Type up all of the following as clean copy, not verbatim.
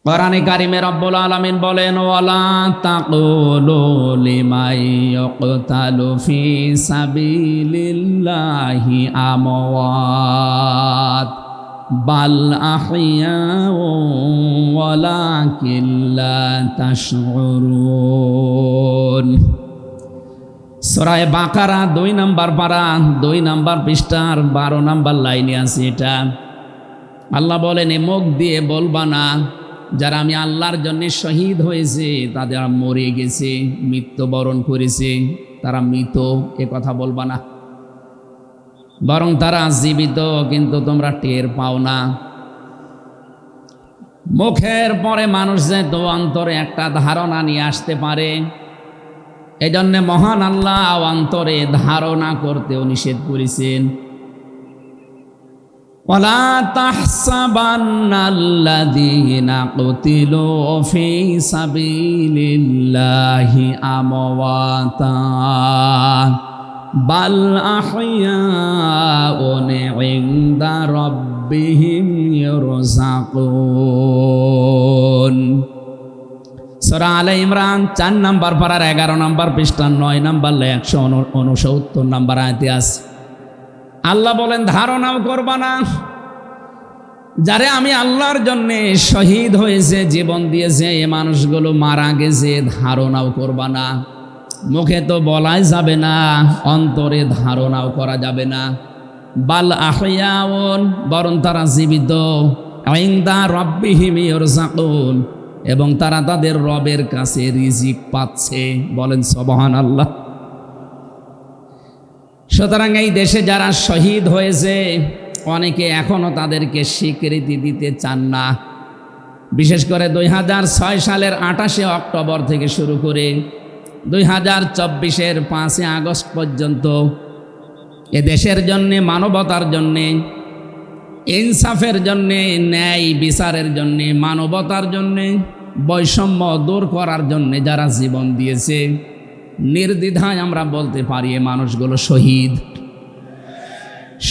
কোরআনে কারিমে রব্বুল আলামিন বলেন, ওয়ালা তাকুলু লিমাই ইয়ুকতালু ফি সাবিলিল্লাহি আমওয়াত বাল আহইয়াউ ওয়ালাকিন লা তাশউরুন। সূরা বাকারা 2 নম্বর পারা 2 নম্বর পৃষ্ঠার 12 নম্বর লাইনে আছে এটা। আল্লাহ বলেন, মুখ দিয়ে বলবা না যারা আমি আল্লাহর জন্য শহীদ হয়েছে তাদের মরে গেছে, মৃত্যুবরণ করেছে, তারা মৃত, এ কথা বলবা না। বরং তারা জীবিত, কিন্তু তোমরা টের পাও না। মুখের পরে মানুষ যে তো অন্তরে একটা ধারণা নিয়ে আসতে পারে, এই জন্য মহান আল্লাহ অন্তরে ধারণা করতেও নিষেধ করেছেন। ওয়ালা তাহসাবান্নাল্লাযীনা কুতিলু ফি সাবিলিল্লাহি আমওয়াতা বাল আহইয়াউন ইনদা রাব্বিহিম ইরযাকুন। সূরা আলে ইমরান 4 নম্বর পারার 11 নম্বর পৃষ্ঠা 9 নম্বর 169 নম্বর আয়াতে আছে। আল্লাহ বলেন, ধারণাও করবা না যারে আমি আল্লাহর জন্যে শহীদ হয়েছে, জীবন দিয়েছে, এ মানুষগুলো মারা গেছে, ধারণাও করবা না। মুখে তো বলাই যাবে না, অন্তরে ধারণাও করা যাবে না। বাল আহইয়াউন, বরং তারা জীবিত, ইনদা রাব্বিহিম ইরযাকুন, এবং তারা তাদের রবের কাছে রিজিক পাচ্ছে। বলেন সুবহানাল্লাহ। সুতরাং এই দেশে যারা শহীদ হয়েছে অনেকে এখনো তাদেরকে স্বীকৃতি দিতে চান না। বিশেষ করে 2006 সালের 28 অক্টোবর থেকে শুরু করে 2024-এর 5 আগস্ট পর্যন্ত এ দেশের জন্যে, মানবতার জন্যে, ইনসাফের জন্যে, ন্যায় বিচারের জন্যে, মানবতার জন্যে, বৈষম্য দূর করার জন্যে যারা জীবন দিয়েছে, নির্দ্বিধায় আমরা বলতে পারি এ মানুষগুলো শহীদ।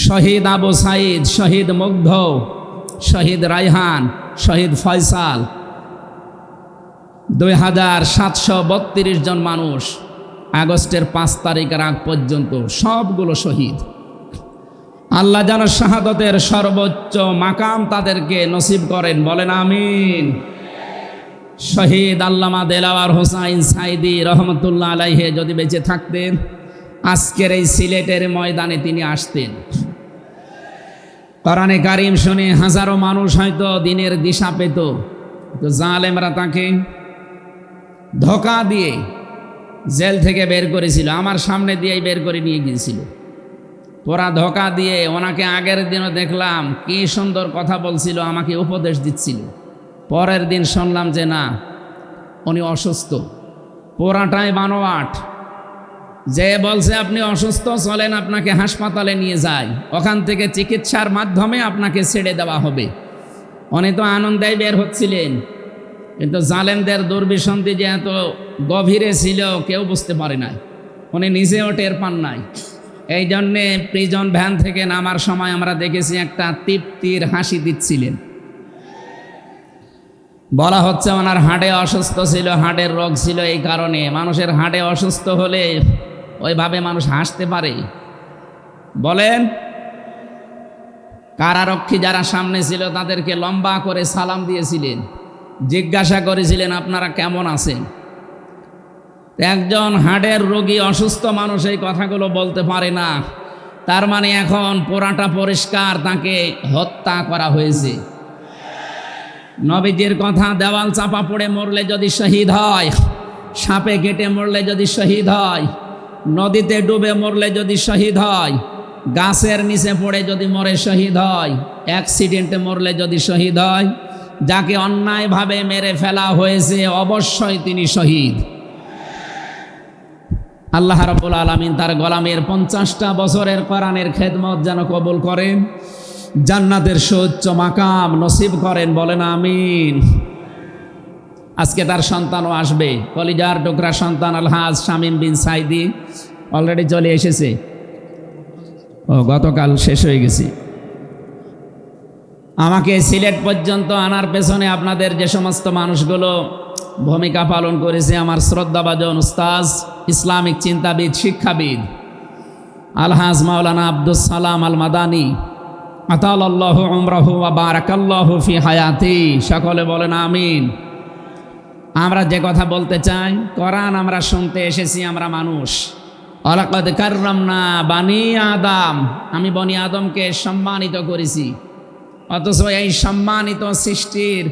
শহীদ আবু সাইদ, শহীদ মুগ্ধ, শহীদ রায়হান, শহীদ ফয়সাল, 2732 জন মানুষ আগস্টের 5 তারিখের আগ পর্যন্ত সবগুলো শহীদ। আল্লাহ যেন শাহাদতের সর্বোচ্চ মাকাম তাদেরকে নসিব করেন, বলেন আমিন। শহীদ আল্লামা দেলাওয়ার হোসাইন সাইদি রহমতুল্লাহ আলাইহি যদি বেঁচে থাকতেন, আজকের এই সিলেটের ময়দানে তিনি আসতেন। কোরআনে কারিম শুনে হাজারো মানুষ হয়তো দিনের দিশা পেত, তো জালেমরা তাকে ধোঁকা দিয়ে জেল থেকে বের করেছিল, আমার সামনে দিয়েই বের করে নিয়ে গিয়েছিল। ওরা ধোঁকা দিয়ে ওনাকে আগের দিনও দেখলাম কি সুন্দর কথা বলছিল, আমাকে উপদেশ দিচ্ছিল। পরের দিন শুনলাম যে না, উনি অসুস্থ, পোড়াটাই বানোয়াট। যে বলছে আপনি অসুস্থ, চলেন আপনাকে হাসপাতালে নিয়ে যাই, ওখান থেকে চিকিৎসার মাধ্যমে আপনাকে ছেড়ে দেওয়া হবে। উনি তো আনন্দেই বের হচ্ছিলেন, কিন্তু জালেমদের দুর্বিসন্ধি যে এত গভীরে ছিল কেউ বুঝতে পারে নাই, উনি নিজেও টের পান নাই। এই জন্যে প্রিজন ভ্যান থেকে নামার সময় আমরা দেখেছি একটা তৃপ্তির হাসি দিচ্ছিলেন। বলা হচ্ছে ওনার হাড়ে অসুস্থ ছিল, হাড়ের রোগ ছিল। এই কারণে মানুষের হাড়ে অসুস্থ হলে ওইভাবে মানুষ হাসতে পারে? বলেন। কারারক্ষী যারা সামনে ছিল তাদেরকে লম্বা করে সালাম দিয়েছিলেন, জিজ্ঞাসা করেছিলেন আপনারা কেমন আছেন। একজন হাড়ের রোগী অসুস্থ মানুষ এই কথাগুলো বলতে পারে না, তার মানে এখন পোড়াটা পরিষ্কার, তাকে হত্যা করা হয়েছে। নবীজির কথা, দেওয়াল চাপা পড়ে মরলে যদি শহীদ হয়, সাপে কেটে মরলে যদি শহীদ হয়, নদীতে ডুবে মরলে যদি শহীদ হয়, গাছের নিচে পড়ে যদি মরে শহীদ হয়, অ্যাক্সিডেন্টে মরলে যদি শহীদ হয়, যাকে অন্যায়ভাবে মেরে ফেলা হয়েছে অবশ্যই তিনি শহীদ। আল্লাহ রাব্বুল আলামিন তার গোলামের 50টা বছরের কোরআনের খেদমত যেন কবুল করেন, জান্নাতের সুউচ্চ মাকাম নসিব করেন, বলেন আমিন। আজকে তার সন্তানও আসবে, কলিজার টুকরা সন্তান আলহাজ শামীম বিন সাইদি অলরেডি চলে এসেছে, ও গতকাল শেষ হয়ে গেছে। আমাকে সিলেট পর্যন্ত আনার পেছনে আপনাদের যে সমস্ত মানুষগুলো ভূমিকা পালন করেছে, আমার শ্রদ্ধাভাজন উস্তাজ, ইসলামিক চিন্তাবিদ, শিক্ষাবিদ আলহাজ মাওলানা আব্দুস সালাম আল মাদানী আতালাল্লাহু উমরাহু ওয়া বারাকাল্লাহু ফি হায়াতি, সকলে বলেন আমিন। আমরা যে কথা বলতে চাই, কোরআন আমরা শুনতে এসেছি, আমরা মানুষ। ওয়ালাকাদ কাররামনা বানি আদম, আমি বনি আদমকে সম্মানিত করেছি। অথচ এই সম্মানিত সৃষ্টির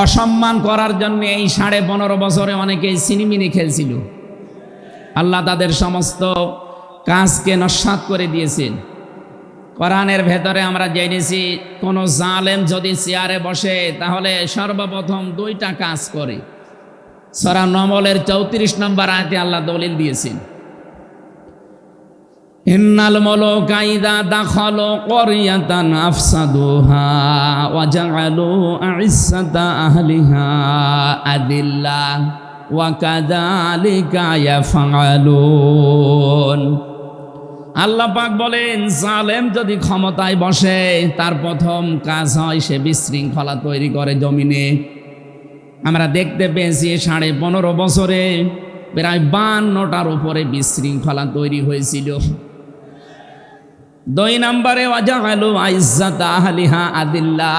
অসম্মান করার জন্য এই 15.5 বছরে অনেকেই সিনিমিনি খেলছিল। আল্লাহ তাদের সমস্ত কাজকে নস্যাৎ করে দিয়েছেন। কোরআনের ভেতরে আমরা জেনেছি, কোনো জালেম যদি চেয়ারে বসে তাহলে সর্বপ্রথম 2টা কাজ করে। সূরা নমলের 34 নম্বর আয়াতে আল্লাহ দলিল দিয়েছেন, ইন্নাল মুলুকা ইযা দাখালু ক্বরিয়াতান আফসাদুহা ওয়া জাআলু আ'iজ্জাতা আহলিহা আদিল্লা ওয়া কাযালিকা ইয়াফআলুন। আল্লাহ পাক বলেন, জালেম যদি ক্ষমতায় বসে তার প্রথম কাজ হয় সে বিশৃঙ্খলা তৈরি করে জমিনে। আমরা দেখতে পেয়েছি 15.5 বছরে প্রায় 52টার উপরে বিশৃঙ্খলা তৈরি হয়েছিল। 2 নম্বরে ওয়াজাআলু আ'iজ্জাতা আহলিহা আদিল্লা,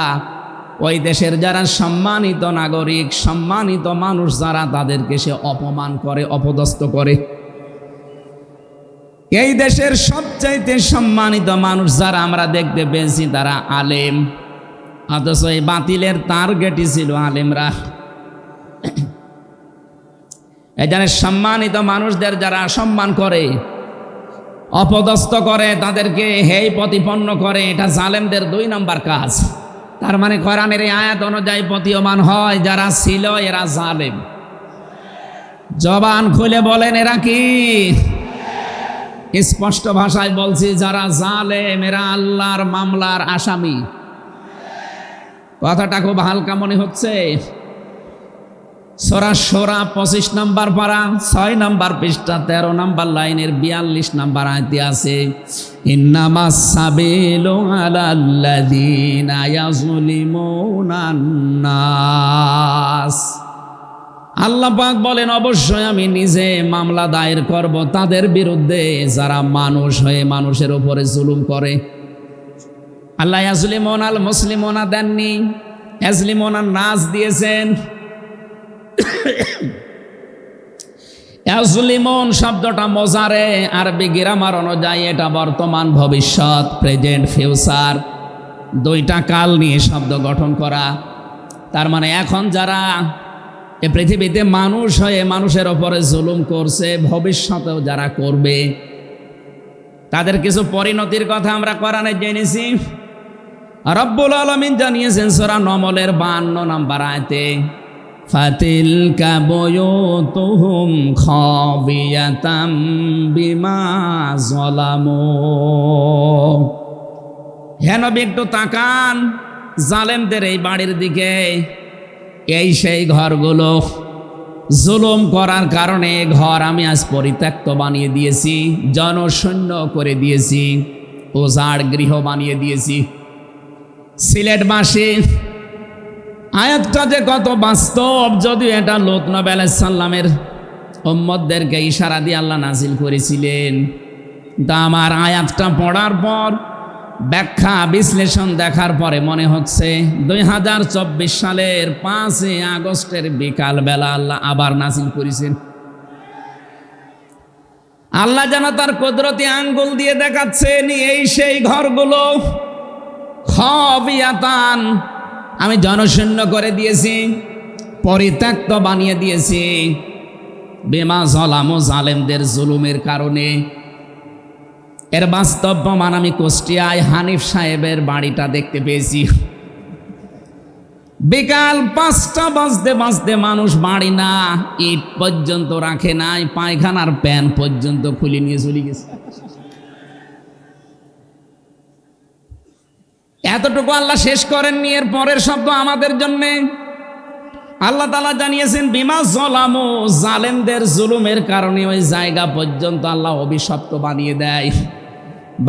ওই দেশের যারা সম্মানিত নাগরিক, সম্মানিত মানুষ যারা, তাদেরকে সে অপমান করে, অপদস্থ করে। এই দেশের সবচাইতে সম্মানিত মানুষ যারা আমরা দেখতে পেয়েছি তারা আলেম, অথচ এই বাতিলের টার্গেটই ছিল আলেমরা। এই যারা সম্মানিত মানুষদের যারা সম্মান করে, অপদস্থ করে, তাদেরকে হেয় প্রতিপন্ন করে, এটা জালেমদের 2 নম্বর কাজ। তার মানে কোরআনের এই আয়াত অনুযায়ী প্রতীয়মান হয় যারা ছিল এরা জালেম। জবান খুলে বলেন এরা কি? স্পষ্ট ভাষায় বলছি, যারা জালেম এরা আল্লাহর মামলার আসামি। কথাটা খুব হালকা মনে হচ্ছে। সূরা শূরা 25 নম্বর পারা 6 নম্বর পৃষ্ঠা 13 নম্বর লাইনের 42 নম্বর আয়াতে আছে, ইন্নামাস সাবিলু আলাল্লাযীনা ইয়াযলিমুনান নাস। আল্লাহ পাক বলেন, অবশ্যই আমি নিজে মামলা দায়ের করব তাদের বিরুদ্ধে যারা মানুষ হয়ে মানুষের উপরে জুলুম করে। আল্লাহ ইয়াজলিমুনাল মুসলিমুনা দেননি, ইয়াজলিমুনান নাস দিয়েছেন। ইয়াজলিমুন শব্দটা মোজারে, আরবি গ্রামার অনুযায়ী এটা বর্তমান, ভবিষ্যৎ, প্রেজেন্ট, ফিউচার, 2টা কাল নিয়ে শব্দ গঠন করা। তার মানে এখন যারা এ পৃথিবীতে মানুষ হয়ে মানুষের ওপরে জুলুম করছে, ভবিষ্যতেও যারা করবে, তাদের কিছু পরিণতির কথা আমরা কোরআনে জেনেছি। রব্বুল আলামিন জানিয়েছেন সূরা নমলের 52 নম্বর আয়াতে, ফাতিলকা বুয়ুতুহুম খাবিয়াতাম বিমা যালামু। হে নবী, একটু তাকান জালেমদের এই বাড়ির দিকে। এই সেই ঘরগুলো, জুলুম করার কারণে ঘর আমি আজ পরিত্যক্ত বানিয়ে দিয়েছি, জনশূন্য করে দিয়েছি, উজাড় গৃহ বানিয়ে দিয়েছি। সিলেটবাসী, আয়াতটা যে কত বাস্তব, যদিও এটা লূত নবী আলাইহিস সালামের উম্মতদেরকে ইশারা দিয়ে আল্লাহ নাজিল করেছিলেন। তা আমার আয়াতটা পড়ার পর, ব্যাখ্যা বিশ্লেষণ দেখার পরে মনে হচ্ছে 2024 সালের 5 আগস্টের বিকালবেলা আল্লাহ আবার নাজিল করেছেন। আল্লাহ যেন তার কুদরতি আঙ্গুল দিয়ে দেখাচ্ছেন, এই সেই ঘরগুলো খাবিয়াতান, আমি জনশূন্য করে দিয়েছি, পরিত্যক্ত বানিয়ে দিয়েছি, বিমা যালামু, জালেমদের জুলুমের কারণে। এর বাস্তব প্রমাণ আমি কুষ্টিয়ায় হানিফ সাহেবের বাড়িটা দেখতে পেয়েছি। বিকাল 5টা বাজতে বাজতে মানুষ বাড়ি না ইট পর্যন্ত রাখে নাই, পায়খানার প্যান পর্যন্ত খুলে নিয়ে চলে গেছে। এতটুকু আল্লাহ শেষ করেননি, এর পরের শব্দ আমাদের জন্যে। আল্লাহ তাআলা জানিয়েছেন বিমা যালামু, জালেমদের জুলুমের কারণে ওই জায়গা পর্যন্ত আল্লাহ অভিশপ্ত বানিয়ে দেয়।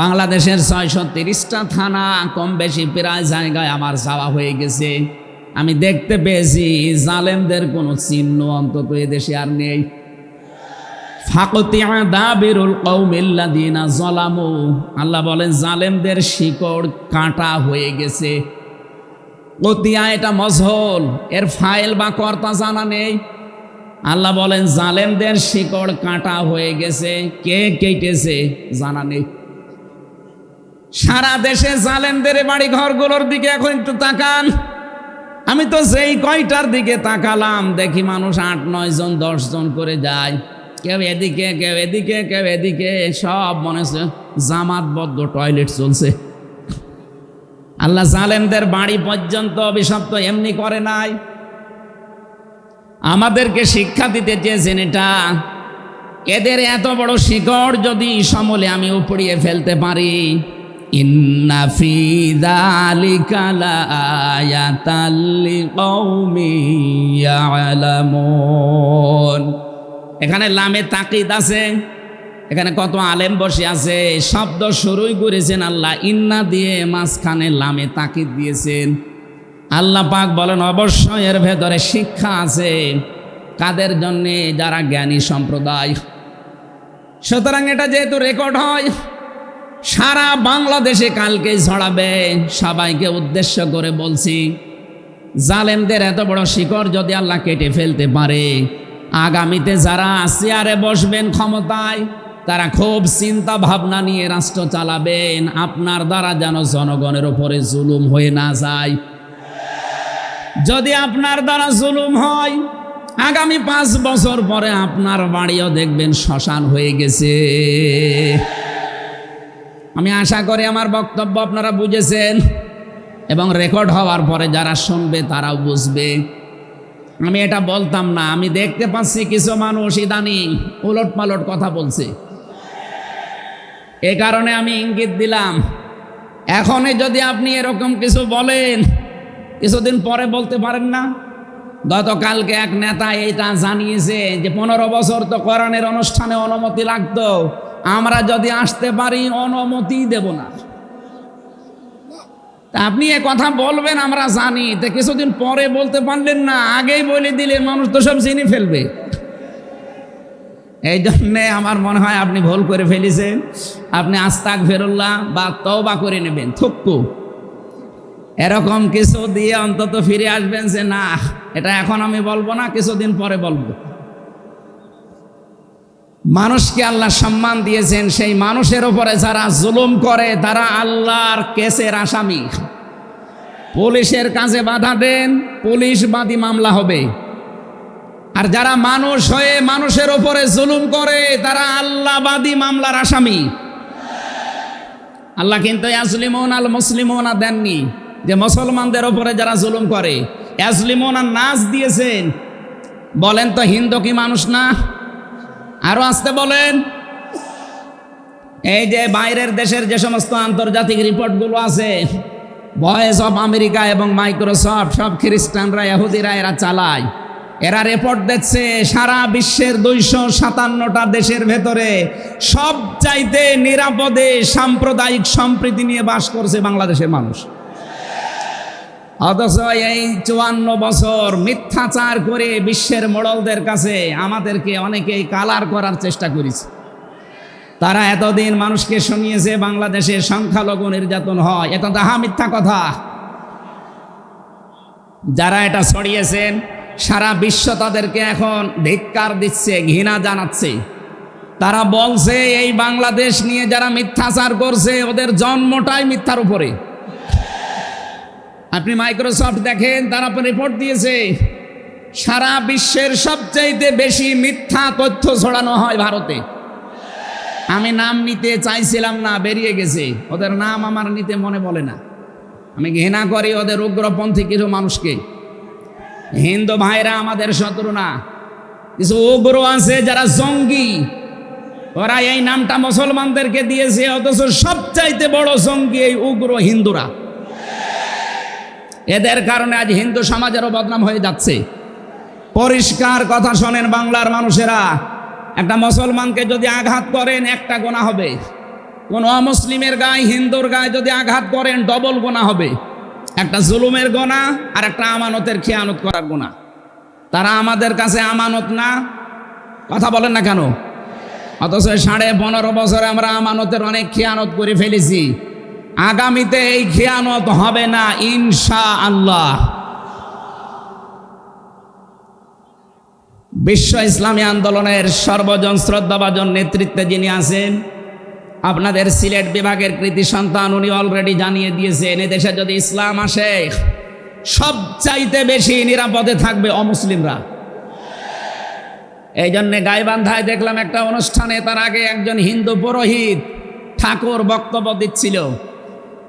বাংলাদেশের 630টা থানা কম বেশি প্রায় জায়গায় আমার যাওয়া হয়ে গেছে। আমি দেখতে পেয়েছি জালেমদের কোনো চিহ্ন অন্তত এদেশে আর নেই। ফাকতিয়া দাবিরুল কওমিল্লাযিনা যালামু, আল্লাহ বলেন জালেমদের শিকড় কাটা হয়ে গেছে। কতিয়া এটা মজহুল, এর ফাইল বা কর্তা জানা নেই। আল্লাহ বলেন জালেমদের শিকড় কাটা হয়ে গেছে, কে কেটেছে জানা নেই। সারা দেশে জালেমদের বাড়ি ঘরগুলোর দিকে এখন একটু তাকান। আমি তো যেই কয়টার দিকে তাকালাম দেখি মানুষ 8-9 জন 10 জন করে যায়, কেউ এদিকে কেউ এদিকে কেউ এদিকে, সব মনে হচ্ছে জামাতবদ্ধ টয়লেট চলছে। আল্লাহ জালেমদের বাড়ি পর্যন্ত অভিশপ্ত এমনি করে নাই, আমাদেরকে শিক্ষা দিতে চেয়েছেন এটা। এদের এত বড় শিকড় যদি সমলে আমি উপড়িয়ে ফেলতে পারি, ইন্না ফি যালিকা লাআয়াতাল লিকাউমিন ইয়ালামুন। এখানে লামে তাকিদ আছে, এখানে কত আলেম বসে আছে, শব্দ শুরুই করেছেন আল্লাহ ইন্না দিয়ে, মাঝখানে লামে তাকিদ দিয়েছেন। আল্লাহ পাক বলেন অবশ্যই এর ভেতরে শিক্ষা আছে। কাদের জন্যে? যারা জ্ঞানী সম্প্রদায়। সুতরাং এটা যেহেতু রেকর্ড হয়, সারা বাংলাদেশে কালকে ছড়াবে। সবাইকে উদ্দেশ্য করে বলছি, জালেমদের এত বড় শিকড় যদি আল্লাহ কেটে ফেলতে পারে, আগামীতে যারা চেয়ারে বসবেন ক্ষমতায়, তারা খুব চিন্তা ভাবনা নিয়ে রাষ্ট্র চালাবেন, আপনার দ্বারা যেন জনগণের উপরে জুলুম হয়ে না যায়। যদি আপনার দ্বারা জুলুম হয়, আগামী 5 বছর পরে আপনার বাড়িও দেখবেন শ্মশান হয়ে গেছে। আমি আশা করি আমার বক্তব্য আপনারা বুঝেছেন, এবং রেকর্ড হওয়ার পরে যারা শুনবে তারাও বুঝবে। আমি এটা বলতাম না, আমি দেখতে পাচ্ছি কিছু মানুষ ইদানিং উলট পালট কথা বলছে। এ কারণে আমি ইঙ্গিত দিলাম, এখনই যদি আপনি এরকম কিছু বলেন, কিছুদিন পরে বলতে পারেন না। গতকালকে এক নেতা এটা জানিয়েছে যে 15 বছর তো কোরআনের অনুষ্ঠানে অনুমতি লাগতো, আমরা যদি আসতে পারি অনুমতি দেব না। তা আপনি এ কথা বলবেন আমরা জানি, তো কিছুদিন পরে বলতে পারলেন না, আগেই বলে দিলে মানুষ তো সব চিনি ফেলবে। এই জন্যে আমার মনে হয় আপনি ভুল করে ফেলেছেন। আপনি আস্তাগফিরুল্লাহ বা তওবা করে নেবেন, থুক্কু এরকম কিছু দিয়ে অন্তত ফিরে আসবেন যে না, এটা এখন আমি বলবো না, কিছুদিন পরে বলবো। মানুষকে আল্লাহ সম্মান দিয়েছেন, সেই মানুষের উপরে যারা জুলুম করে তারা আল্লাহর কেসের আসামি। পুলিশের কাজে বাধা দেন, পুলিশ বাদী মামলা হবে। আর যারা মানুষ হয়ে মানুষের উপরে জুলুম করে তারা আল্লাহবাদী মামলার আসামি। আল্লাহ কিন্তু ইয়াজলিমুন আল মুসলিমুনা দেননি, যে মুসলমানদের উপরে যারা জুলুম করে ইয়াজলিমুনা নাস দিয়েছেন। বলেন তো হিন্দু কি মানুষ না? আরো আসতে বলেন। এই যে বাইরের দেশের যে সমস্ত আন্তর্জাতিক রিপোর্টগুলো আছে, ভয়েস অফ আমেরিকা এবং মাইক্রোসফট, সব খ্রিস্টানরা ইহুদিরা এরা চালায়। এরা রিপোর্ট দিচ্ছে সারা বিশ্বের 257টা দেশের ভেতরে সবচাইতে নিরাপদে সাম্প্রদায়িক সম্প্রীতি নিয়ে বাস করছে বাংলাদেশের মানুষ। অথচ এই 54 বছর মিথ্যাচার করে বিশ্বের মোড়লদের কাছে আমাদেরকে অনেকেই কালার করার চেষ্টা করেছে। তারা এতদিন মানুষকে শুনিয়েছে বাংলাদেশে সংখ্যালঘু নির্যাতন হয়, এটা তাহা মিথ্যা কথা। যারা এটা ছড়িয়েছেন সারা বিশ্ব তাদেরকে এখন ধিক্কার দিচ্ছে, ঘৃণা জানাচ্ছে। তারা বলছে এই বাংলাদেশ নিয়ে যারা মিথ্যাচার করছে ওদের জন্মটাই মিথ্যার উপরে। আপনি মাইক্রোসফট দেখেন, তারা রিপোর্ট দিয়েছে সারা বিশ্বের সবচাইতে বেশি মিথ্যা তথ্য ছড়ানো হয় ভারতে। আমি নাম নিতে চাইছিলাম না, বেরিয়ে গেছে। ওদের নাম আমার নিতে মনে বলে না। আমি ঘৃণা করি ওদের উগ্রপন্থী কিছু মানুষকে। হিন্দু ভাইরা আমাদের শত্রু না, কিছু উগ্র আছে যারা জঙ্গি, ওরা এই নামটা মুসলমানদেরকে দিয়েছে। অথচ সবচাইতে বড় জঙ্গি এই উগ্র হিন্দুরা। এদের কারণে আজ হিন্দু সমাজেরও বদনাম হয়ে যাচ্ছে। পরিষ্কার কথা শোনেন বাংলার মানুষেরা, একটা মুসলমানকে যদি আঘাত করেন একটা গোনা হবে, কোন অমুসলিমের গায়ে, হিন্দুর গায়ে যদি আঘাত করেন ডবল গোনা হবে, একটা জুলুমের গোনা আর একটা আমানতের খেয়ানত করার গোনা। তারা আমাদের কাছে আমানত না, কথা বলেন না কেন? অথচ 15.5 বছরে আমরা আমানতের অনেক খেয়ানত করে ফেলেছি। আগামীতে এই খেয়ানত হবে না ইনশাআল্লাহ। বিশ্ব ইসলামী আন্দোলনের সর্বজন শ্রদ্ধাভাজন নেতৃত্বে যিনি আছেন, আপনাদের সিলেট বিভাগের কৃতি সন্তান, উনি অলরেডি জানিয়ে দিয়েছেন এদেশে যদি ইসলাম আসে সবচাইতে বেশি নিরাপদে থাকবে অমুসলিমরা। এই জন্যে গাইবান্ধায় দেখলাম একটা অনুষ্ঠানে, তার আগে একজন হিন্দু পুরোহিত ঠাকুর বক্তব্য দিচ্ছিল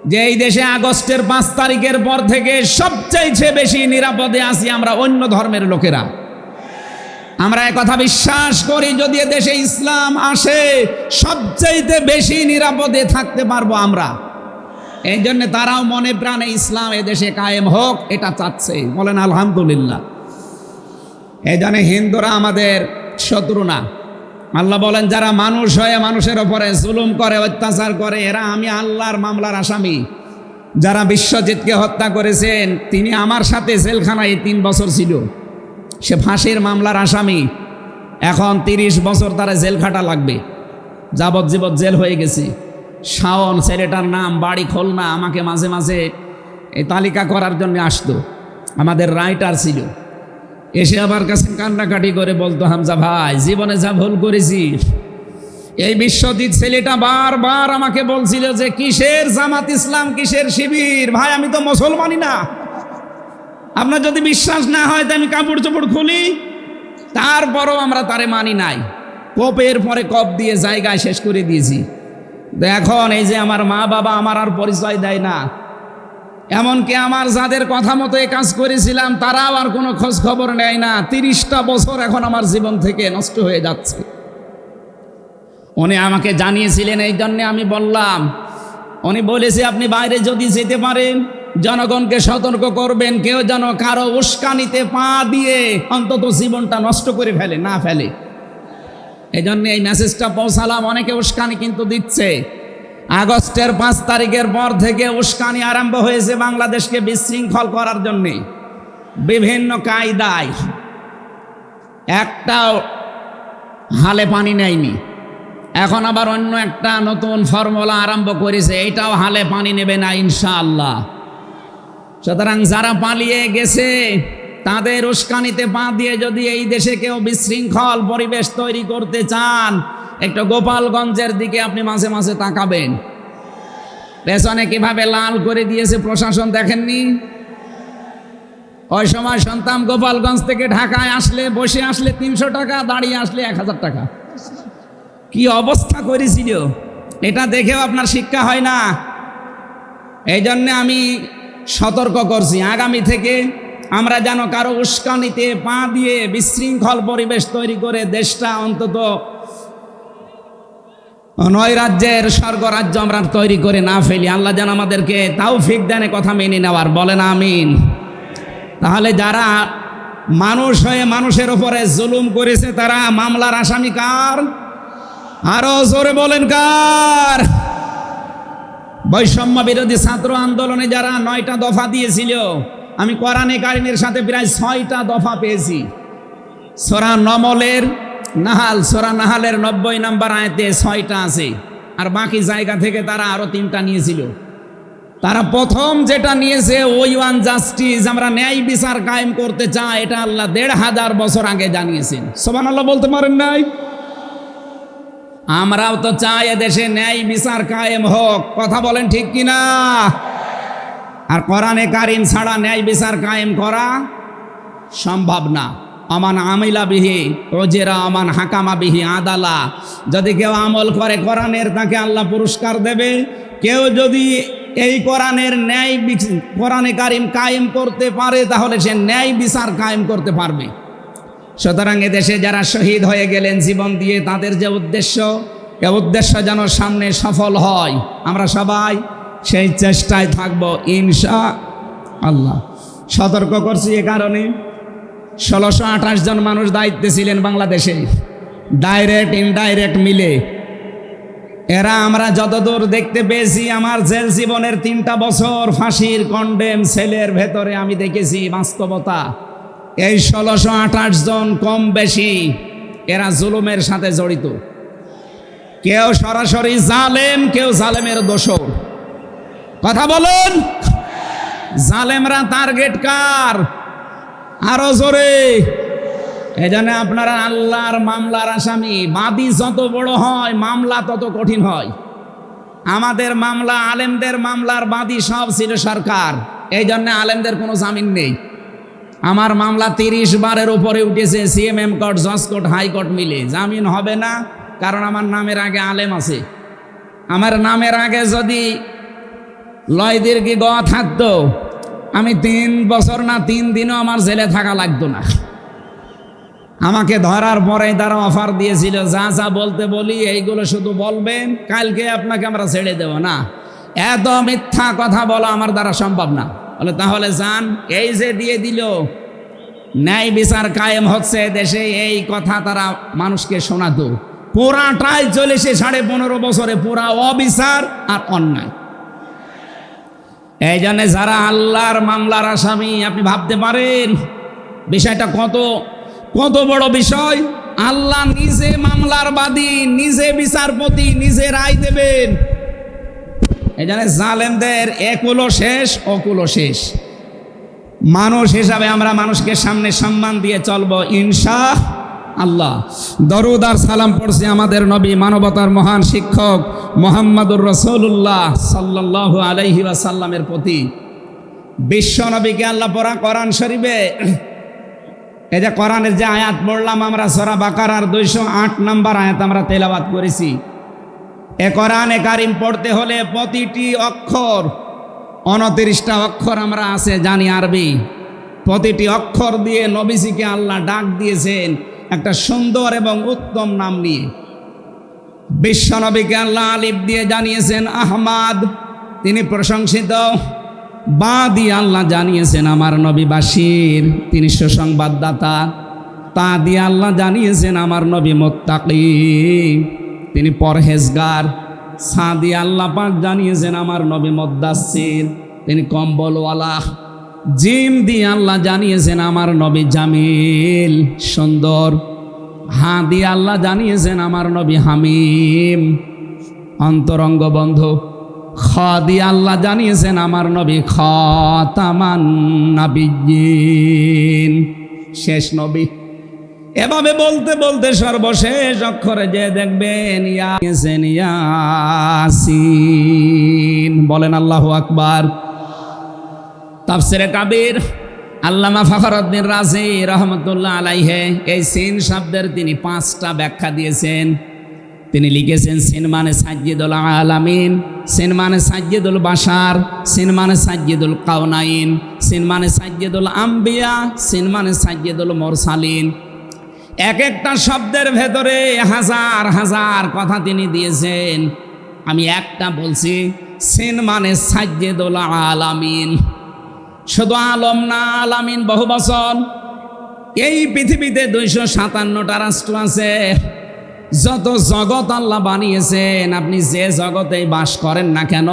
যে এই দেশে আগস্টের 5 তারিখের পর থেকে সবচাইতে বেশি নিরাপদে আছি আমরা অন্য ধর্মের লোকেরা। আমরা একথা বিশ্বাস করি, যদি দেশে ইসলাম আসে সবচাইতে বেশি নিরাপদে থাকতে পারবো আমরা। এই জন্য তারাও মনে প্রাণে ইসলাম এদেশে কায়েম হোক এটা চাচ্ছে, বলেন আলহামদুলিল্লাহ। এই জন্য হিন্দুরা আমাদের শত্রু না। আল্লাহ বলেন যারা মানুষ হয়ে মানুষের ওপরে জুলুম করে, অত্যাচার করে, এরা আমি আল্লাহর মামলার আসামি। যারা বিশ্বজিৎকে হত্যা করেছেন তিনি আমার সাথে জেলখানায় 3 বছর ছিল, সে ফাঁসির মামলার আসামি। এখন 30 বছর তারা জেল খাটা লাগবে, যাবজ্জীবন জেল হয়ে গেছে। শাওন ছেলেটার নাম, বাড়ি খুলনা, আমাকে মাঝে মাঝে এই তালিকা করার জন্য আসতো, আমাদের রাইটার ছিল। এসে আমার কাছে কান্নাকাটি করে বলতো, হামজা ভাই জীবনে যা ভুল করেছি। এই বিশ্বজিৎ ছেলেটা বারবার আমাকে বলছিল যে কিসের জামাত ইসলাম, কিসের শিবির, ভাই আমি তো মুসলমানই না। আপনার যদি বিশ্বাস না হয় তো আমি কাপড় চোপড় খুলি, তারপরও আমরা তারে মানি নাই। কপের পরে কপ দিয়ে জায়গায় শেষ করে দিয়েছি। এখন এই যে আমার মা বাবা আমার আর পরিচয় দেয় না, এমনকি আমার যাদের কথা মতো এ কাজ করেছিলাম তারাও আর কোনো খোঁজ খবর নেয় না। 30টা বছর এখন আমার জীবন থেকে নষ্ট হয়ে যাচ্ছে। উনি আমাকে জানিয়েছিলেন, এই জন্যে আমি বললাম। উনি বলেছে আপনি বাইরে যদি যেতে পারেন জনগণকে সতর্ক করবেন, কেউ যেন কারো উস্কানিতে পা দিয়ে অন্তত জীবনটা নষ্ট করে ফেলে না ফেলে। এই জন্য এই মেসেজটা পৌঁছালাম। অনেকে উস্কানি কিন্তু দিচ্ছে। আগস্টের 5 তারিখের পর থেকে উস্কানি আরম্ভ হয়েছে বাংলাদেশকে বিশৃঙ্খল করার জন্যে বিভিন্ন কায়দায়। একটাও হালে পানি নেয়নি, এখন আবার অন্য একটা নতুন ফর্মুলা আরম্ভ করেছে, এইটাও হালে পানি নেবে না ইনশাআল্লাহ। সুতরাং যারা পালিয়ে গেছে তাদের উস্কানিতে পা দিয়ে যদি এই দেশে কেউ বিশৃঙ্খল পরিবেশ তৈরি করতে চান, একটু গোপালগঞ্জের দিকে আপনি মাঝে মাঝে তাকাবেন। পেছনে কিভাবে লাল করে দিয়েছে প্রশাসন দেখেননি? ওই সময় শুনতাম গোপালগঞ্জ থেকে ঢাকায় আসলে, বসে আসলে 300 টাকা, দাঁড়িয়ে আসলে 1000 টাকা। কি অবস্থা করেছিল, এটা দেখেও আপনার শিক্ষা হয় না। এই জন্যে আমি সতর্ক করছি, আগামী থেকে আমরা যেন কারো উস্কানিতে পা দিয়ে বিশৃঙ্খল পরিবেশ তৈরি করে দেশটা অন্তত 9 রাজ্যের স্বর্গরাজ্য আমরা তৈরি করে না ফেলি। আল্লাহ যেন আমাদেরকে তৌফিক দেন কথা মেনে নেওয়ার, বলেন আমিন। তাহলে যারা মানুষ হয়ে মানুষের উপরে জুলুম করেছে তারা মামলার আসামি কার? আরো জোরে বলেন কার? বৈষম্য বিরোধী ছাত্র আন্দোলনে যারা 9টা দফা দিয়েছিল, আমি কোরআনে কারিমের সাথে প্রায় 6টা দফা পেয়েছি। সূরা নমলের নাহাল, সূরা নাহালের 90 নম্বর আয়াতে 6টা আছে, আর বাকি জায়গা থেকে তারা আরো 3টা নিয়েছিল। তারা প্রথম যেটা নিয়েছে ওই ওয়ান জাস্টিস, আমরা ন্যায় বিচার কায়েম করতে চাই, এটা আল্লাহ 1500 বছর আগে জানিয়েছেন। সুবহানাল্লাহ বলতে পারেন নাই? আমরাও তো চাই এদেশে ন্যায় বিচার কায়েম হোক, কথা বলেন ঠিক কিনা? আর কোরআনে কারিম ছাড়া ন্যায় বিচার কায়েম করা সম্ভব না। আমান আমিলা বিহি ওজেরা আমান হাকামা বিহি আদালা। যদি কেউ আমল করে কোরআনের, তাকে আল্লাহ পুরস্কার দেবে। কেউ যদি এই কোরআনের ন্যায় কোরআনে কারিম কায়েম করতে পারে তাহলে সে ন্যায় বিচার কায়েম করতে পারবে। সুতরাং এদেশে যারা শহীদ হয়ে গেলেন জীবন দিয়ে, তাদের যে উদ্দেশ্য, এ উদ্দেশ্য যেন সামনে সফল হয়, আমরা সবাই সেই চেষ্টায় থাকব ইনশাআল্লাহ। সতর্ক করছি এ কারণে, 1628 জন মানুষ দায়িত্বে ছিলেন বাংলাদেশে, ডাইরেক্ট ইনডাইরেক্ট মিলে। এরা আমরা যতদূর দেখতে পেয়েছি, আমার জেল জীবনের 3টা বছর ফাঁসির কন্ডেম সেলের ভেতরে আমি দেখেছি বাস্তবতা। এই 1628 জন কম বেশি এরা জুলুমের সাথে জড়িত। কেউ সরাসরি জালেম, কেউ জালেমের দোসর। কথা বলুন, জালেমরা টার্গেট কার? আরো জোরে। এজন্য আপনারা আল্লাহর মামলার আসামি। বাদী যত বড় হয় মামলা তত কঠিন হয়। আমাদের মামলা, আলেমদের মামলার বাদী সব ছিল সরকার। এই জন্য আলেমদের কোনো জামিন নেই। আমার মামলা 30 বারের উপরে উঠেছে, সিএমএম কোর্ট, জজ কোর্ট, হাইকোর্ট মিলে। জামিন হবে না, কারণ আমার নামের আগে আলেম আছে। আমার নামের আগে যদি লয়দির কি গ থাকতো, আমি 3 বছর না 3 দিনও আমার জেলে থাকা লাগতো না। আমাকে ধরার পরে তারা অফার দিয়েছিল, যা যা বলতে বলি এইগুলো শুধু বলবেন, কালকে আপনাকে আমরা ছেড়ে দেব না। এত মিথ্যা কথা বলা আমার দ্বারা সম্ভব না। বলে তাহলে যান। এই যে দিয়ে দিল, ন্যায় বিচার কায়েম হচ্ছে দেশে, এই কথা তারা মানুষকে শোনাতো। পুরাটাই চলেছে 15.5 বছরে, পুরা অবিচার আর অন্যায়। এই জন্য যারা আল্লাহর মামলার আসামি, আপনি ভাবতে পারেন বিষয়টা কত কত বড় বিষয়। আল্লাহ নিজে মামলার বাদী, নিজে বিচারপতি, নিজে রায় দেবেন। এই জন্য জালেমদের একুলো শেষ, অকুলো শেষ। মানুষ হিসাবে আমরা মানুষকে সামনে সম্মান দিয়ে চলবো ইনশাআল্লাহ। দরুদ আর সালাম পড়ছি আমাদের নবী, মানবতার মহান শিক্ষক মুহাম্মদুর রাসূলুল্লাহ সাল্লাল্লাহু আলাইহি ওয়াসাল্লামের প্রতি। বিশ্ব নবীকে আল্লাহ পড়া কোরআন শরীফে, এই যে কোরআনের যে আয়াত পড়লাম আমরা, সূরা বাকারার 208 নম্বর আয়াত আমরা তেলাওয়াত করেছি। এ কোরআনে কারিম পড়তে হলে প্রতিটি অক্ষর, 29টা অক্ষর আমরা আছে জানি আরবি, প্রতিটি অক্ষর দিয়ে নবীজিকে আল্লাহ ডাক দিয়েছেন একটা সুন্দর এবং উত্তম নাম নিয়ে। বিশ্ব নবীকে আল্লাহ আলিফ দিয়ে জানিয়েছেন আহমাদ, তিনি প্রশংসিত। বা দিয়ে আল্লাহ জানিয়েছেন আমার নবী বাশির, তিনি সুসংবাদদাতা। তা দিয়ে আল্লাহ জানিয়েছেন আমার নবী মুত্তাকি, তিনি পরহেজগার। সা দিয়ে আল্লাহ পাক জানিয়েছেন আমার নবী মুদ্দাসসির, তিনি কম্বলওয়ালা। জিম দিয়ে আল্লাহ জানিয়েছেন আমার নবী জামিল, সুন্দর। হা দিয়ে আল্লাহ জানিয়েছেন আমার নবী হামিম, অন্তরঙ্গ বন্ধু। খ দিয়ে আল্লাহ জানিয়েছেন আমার নবী খাতামান নাবিয়্যিন, শেষ নবী। এভাবে বলতে বলতে সর্বশেষ অক্ষরে যে দেখবেন ইয়াসিন। বলেন আল্লাহু আকবার। তাফসিরে কাবীর আল্লামা ফখরুদ্দীন রাজি রহমতুল্লাহ আলাইহি এই সিন শব্দের তিনি 5টা ব্যাখ্যা দিয়েছেন। তিনি লিখেছেন সিন মানে সাজ্জিদুল আলামিন, সিন মানে সাজ্জিদুল বাশার, সিন মানে সাজ্জিদুল কাউনাইন, সিন মানে সাজ্জিদুল আম্বিয়া, সিন মানে সাজ্জিদুল মুরসালিন। এক একটা শব্দের ভেতরে হাজার হাজার কথা তিনি দিয়েছেন। আমি একটা বলছি, সিন মানে সাজ্জিদুল আলামিন। শুধু আলম না, আলামিন বহু বচন। এই পৃথিবীতে 257টা রাষ্ট্র আছে। যত জগৎ আল্লাহ বানিয়েছেন, আপনি যে জগতেই বাস করেন না কেন,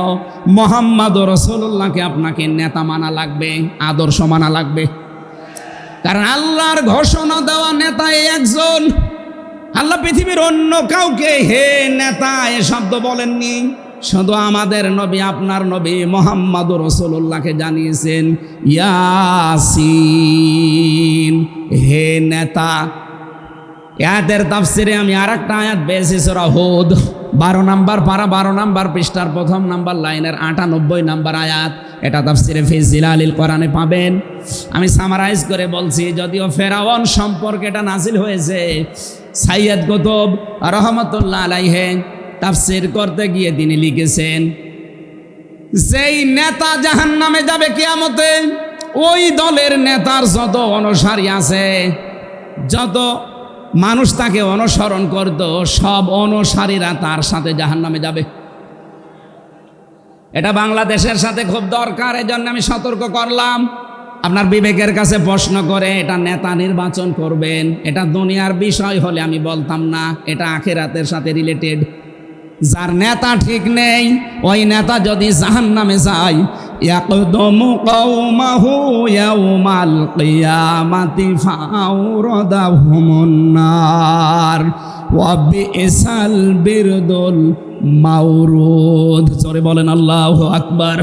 মুহাম্মদুর রাসূলুল্লাহকে আপনাকে নেতা মানা লাগবে, আদর্শ মানা লাগবে। কারণ আল্লাহর ঘোষণা দেওয়া নেতা একজন। আল্লাহ পৃথিবীর অন্য কাউকে হে নেতা এ শব্দ বলেননি। শুধু আমাদের নবী, আপনার নবী মুহাম্মদুর রাসূলুল্লাহকে জানিয়েছেন ইয়াসিন, হে নেতা। আয়াতের তাফসিরে আমি আরেকটা আয়াত পেয়েছি, সূরা হুদ 12 নম্বর পারা 12 নম্বর পৃষ্ঠার 1 নম্বর লাইনের 98 নম্বর আয়াত। এটা তাফসিরে ফি জিলালিল কোরআনে পাবেন। আমি সামারাইজ করে বলছি, যদিও ফেরাউন সম্পর্কে এটা নাজিল হয়েছে। সাইয়্যিদ কুতুব রহমাতুল্লাহ আলাইহি তাফসির করতে গিয়ে তিনি লিখেছেন, যেই নেতা জাহান্নামে যাবে কিয়ামতে, ওই দলের নেতার যত অনুসারী আছে, যত মানুষ তাকে অনুসরণ করত, সব অনুসারীরা তার সাথে জাহান্নামে যাবে। এটা বাংলাদেশের সাথে খুব দরকার, এজন্য আমি সতর্ক করলাম। আপনার বিবেকের কাছে প্রশ্ন করে এটা নেতা নির্বাচন করবেন, এটা দুনিয়ার বিষয় হলে আমি বলতাম না, এটা আখিরাতের সাথে রিলেটেড। যার নেতা ঠিক নেই ওই নেতা যদি জাহান্নামে যায়, ইয়াকদুমু কওমাহু ইয়াউমাল কিয়ামাতি ফাআওরাদাহুমুন নার ওয়া বিইসাল বিরদুল মাওরুদ। জোরে বলেন আল্লাহু আকবার।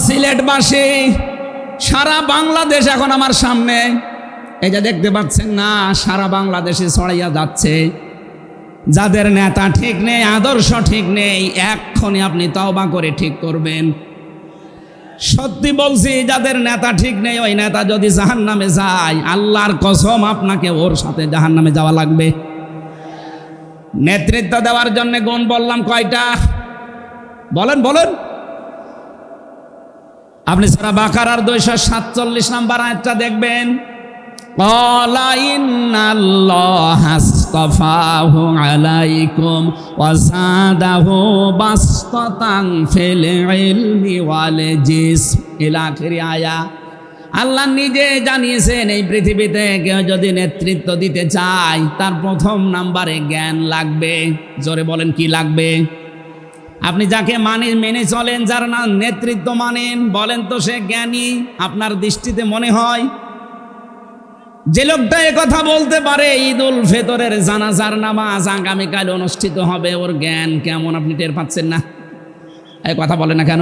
সিলেটবাসী, সারা বাংলাদেশ এখন আমার সামনে, এই যে দেখতে পাচ্ছেন না, সারা বাংলাদেশে ছড়াইয়া যাচ্ছে। যাদের নেতা ঠিক নেই, আদর্শ ঠিক নেই, এক্ষুনি আপনি তওবা করে ঠিক করবেন। সত্যি বলছি, যাদের নেতা ঠিক নেই ওই নেতা যদি জাহান্নামে যায়, আল্লাহর কসম আপনাকে ওর সাথে জাহান্নামে যাওয়া লাগবে। নেতৃত্ব দেওয়ার জন্য গুণ বললাম কয়টা? বলেন বলেন। আপনি সূরা বাকারার 247 নম্বর আয়াতটা দেখবেন। ক্বালা ইন্নাল্লাহা আসতাফাহু আলাইকুম ওয়া যাদাহু বাসতাতান ফিল ইলমি ওয়াল জিসম ইলা আখিরি আয়া। আল্লাহ নিজে জানিয়েছেন এই পৃথিবীতে কেউ যদি নেতৃত্ব দিতে চায় তার প্রথম নাম্বারে জ্ঞান লাগবে। জোরে বলেন, কি লাগবে? আপনি যাকে মেনে চলেন, যার না নেতৃত্ব মানেন, বলেন তো সে জ্ঞানী আপনার দৃষ্টিতে মনে হয়? যে লোকটা কথা বলতে পারে ঈদুল ফিতরের জানাজার নামাজ আগামীকাল অনুষ্ঠিত হবে, ওর জ্ঞান কেমন আপনি টের পাচ্ছেন না? এই কথা বলে না কেন?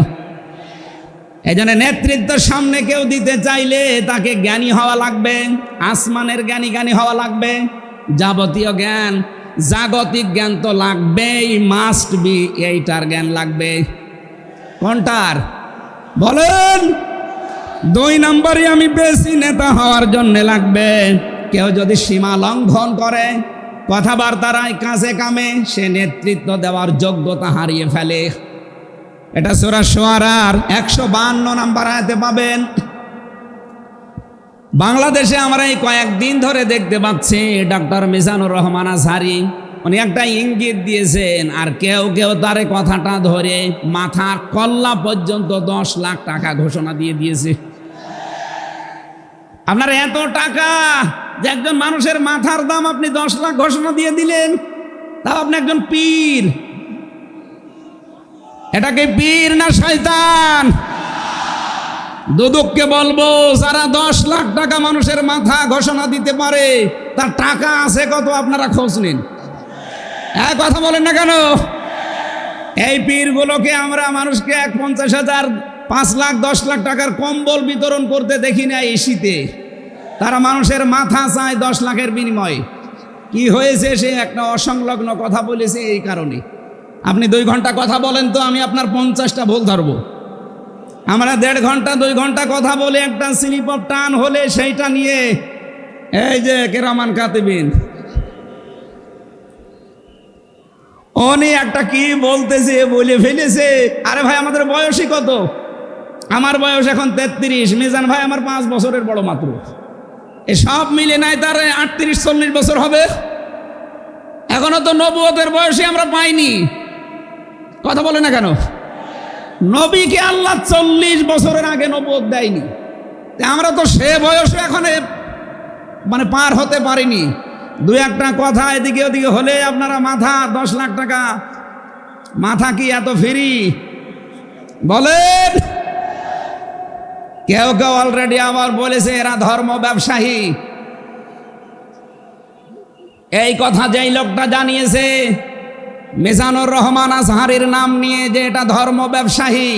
এই জন্য নেতৃত্ব সামনে কেউ দিতে চাইলে তাকে জ্ঞানী হওয়া লাগবে, আসমানের জ্ঞানী হওয়া লাগবে। যাবতীয় জ্ঞান, জাগতিক জ্ঞান তো লাগবেই, মাস্ট বি। এইটার জ্ঞান লাগবে। কোনটার বলেন? 2 নম্বরে আমি বেশি নেতা হওয়ার জন্য লাগবে। কেউ যদি সীমা লঙ্ঘন করে, কথাবার্তায় কাজে কামে, সে নেতৃত্ব দেওয়ার যোগ্যতা হারিয়ে ফেলে। এটা সূরা শুআরার 152 নম্বর আয়াতে পাবেন। বাংলাদেশে আমরা এই কয়েকদিন ধরে দেখতে পাচ্ছি ডক্টর মিজানুর রহমান আজহারি উনি একটা ইঙ্গিত দিয়েছেন, আর কেউ কেউ তার কথাটা ধরে মাথার কল্লা পর্যন্ত 10 লাখ টাকা ঘোষণা দিয়ে দিয়েছে। আপনার এত টাকা যে একজন মানুষের মাথার দাম আপনি 10 লাখ ঘোষণা দিয়ে দিলেন, তাও আপনি একজন পীর। এটাকে পীর না শয়তান? দুদককে বলবো, যারা 10 লাখ টাকা মানুষের মাথা ঘোষণা দিতে পারে তার টাকা আছে কত আপনারা খোঁজ নিন। কথা বলেন না কেন? এই পীরগুলোকে আমরা মানুষকে 50,000, 5 লাখ, 10 লাখ টাকার কম্বল বিতরণ করতে দেখি না এই শীতে। তারা মানুষের মাথা চায় 10 লাখের বিনিময়ে। কি হয়েছে? সে একটা অসংলগ্ন কথা বলেছে। এই কারণে আপনি 2 ঘন্টা কথা বলেন তো আমি আপনার 50টা ভুল ধরবো। আমরা 1.5 ঘন্টা 2 ঘন্টা কথা বলে একটা স্লিপ অফ টান হলে সেইটা নিয়ে এই যে কেরামান কাতিবিন উনি একটা কি বলতেছে বলে ফেলেছে। আরে ভাই, আমাদের বয়সই কত? আমার বয়স এখন 33, মিজান ভাই আমার 5 বছরের বড় মাত্র। এসব মিলে নাই তার 38-40 বছর হবে। এখনো তো নবুয়তের বয়সে আমরা পাইনি। কথা বলে না কেন? নবীকে আল্লাহ 40 বছরের আগে নবুয়ত দেয়নি। আমরা তো সে বয়সে এখন মানে পার হতে পারিনি। 2-একটা কথা এদিকে ওদিকে হলে আপনারা মাথা 10 লাখ টাকা। মাথা কি এত ফ্রি? বলেন। কেউ কেউ অলরেডি আবার বলেছে এরা ধর্ম ব্যবসায়ী। এই কথা যেই লোকটা জানিয়েছে মিজানুর রহমান আজহারির নাম নিয়ে যে এটা ধর্ম ব্যবসায়ী,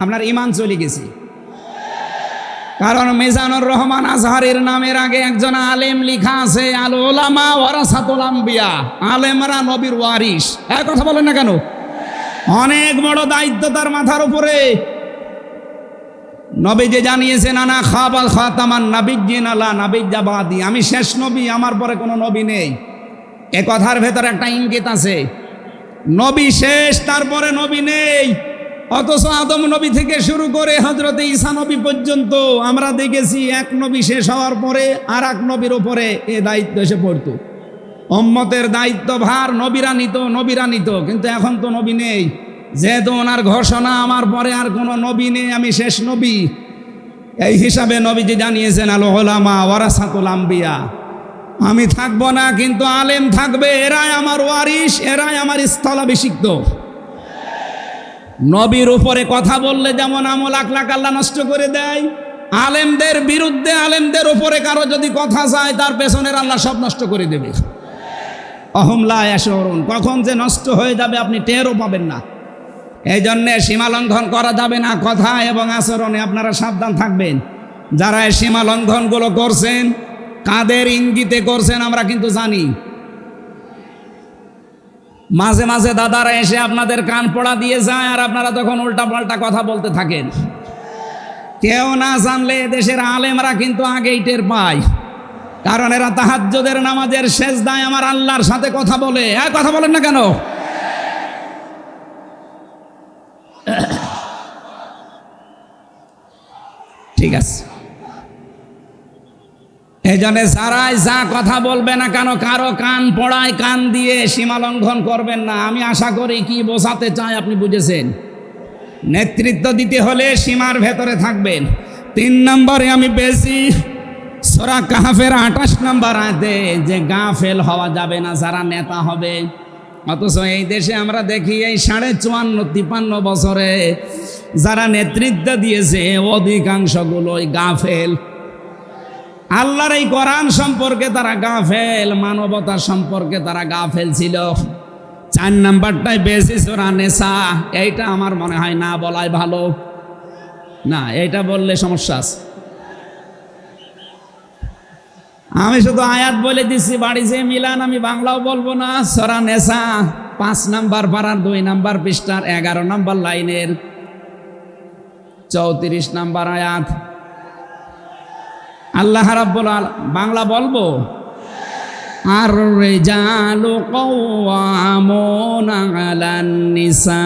আপনার ঈমান চলে গেছে। কারণ মিজানুর রহমান আজহারির নামের আগে একজন আলেম লেখা আছে, আল উলামা ওয়ারাসাতুল আম্বিয়া, আলেমরা নবীর ওয়ারিস। এই কথা বলেন না কেন? অনেক বড় দায়িত্ব তার মাথার উপরে। নবী যে জানিয়েছেন আনা খাবাল খাতামান নাবিয়্যিন আলা নাবিয়্যা বাদি, আমি শেষ নবী, আমার পরে কোনো নবী নেই। এ কথার ভেতর একটা ইঙ্গিত আছে, নবী শেষ, তারপরে নবী নেই। অথচ আদম নবী থেকে শুরু করে হযরতে ঈসা নবী পর্যন্ত আমরা দেখেছি এক নবী শেষ হওয়ার পরে আর এক নবীর উপরে এ দায়িত্ব এসে পড়তো। উম্মতের দায়িত্ব ভার নবীরা নিত, কিন্তু এখন তো নবী নেই। যেহেতু ওনার ঘোষণা আমার পরে আর কোনো নবী নেই, আমি শেষ নবী, এই হিসাবে নবীজি জানিয়েছেন আল উলামা ওয়ারাসাতুল আম্বিয়া, আমি থাকবো না, কিন্তু আলেম থাকবে। এরাই আমার ওয়ারিস, এরাই আমার স্থলাভিষিক্ত। নবীর উপরে কথা বললে যেমন আমল আখলাক আল্লাহ নষ্ট করে দেয়, আলেমদের বিরুদ্ধে, আলেমদের উপরে কারো যদি কথা যায়, তার পেছনের আল্লাহ সব নষ্ট করে দেবে। অহম লা ইয়াশউরুন, কখন যে নষ্ট হয়ে যাবে আপনি টেরও পাবেন না। এই জন্যে সীমা লঙ্ঘন করা যাবে না, কথা এবং আচরণে আপনারা সাবধান থাকবেন। যারা এই সীমা লঙ্ঘনগুলো করছেন, কাদের ইঙ্গিতে করছেন আমরা কিন্তু জানি। মাঝে মাঝে দাদারা এসে আপনাদের কান পড়া দিয়ে যায়, আর আপনারা তখন উল্টা পাল্টা কথা বলতে থাকেন। কেউ না জানলে দেশের আলেমরা কিন্তু আগেই টের পায়, কারণ এরা তাহাজ্জুদের নামাজের সেজদায় আমার আল্লাহর সাথে কথা বলে। কথা বলেন না কেন? ঠিক আছে, এই জন্য যারাই যা কথা বলবে না কেন, কারো কান পড়ায় কান দিয়ে সীমা লঙ্ঘন করবেন না। আমি আশা করি কি বোঝাতে চাই আপনি বুঝেছেন। নেতৃত্ব দিতে হলে সীমার ভেতরে থাকবেন। 3 নম্বরে আমি পেয়েছি সূরা কাহফের 28 নম্বর আয়াতে যে গাফেল হওয়া যাবে না যারা নেতা হবে। অথচ এই দেশে আমরা দেখি এই 54-53 বছরে যারা নেতৃত্ব দিয়েছে অধিকাংশগুলোই গাফেল। আল্লাহর এই কোরআন সম্পর্কে তারা গাফেল, মানবতা সম্পর্কে তারা গাফেল ছিল। 4 নাম্বারটাই বেশি সূরা নিসা, এইটা আমার মনে হয় না বলাই ভালো। না, এইটা বললে সমস্যা আছে। আমি শুধু আয়াত বলে দিচ্ছি, বাড়ি যে মিলান, আমি বাংলাও বলবো না। সূরা নিসা 5 নাম্বার পারার 2 নাম্বার পৃষ্ঠার 11 নাম্বার লাইনের 34 নাম্বার আয়াত। আল্লাহ রাব্বুল আলামিন, বাংলা বলবো, আর রিজালু কাওয়ামুনা আলান নিসা,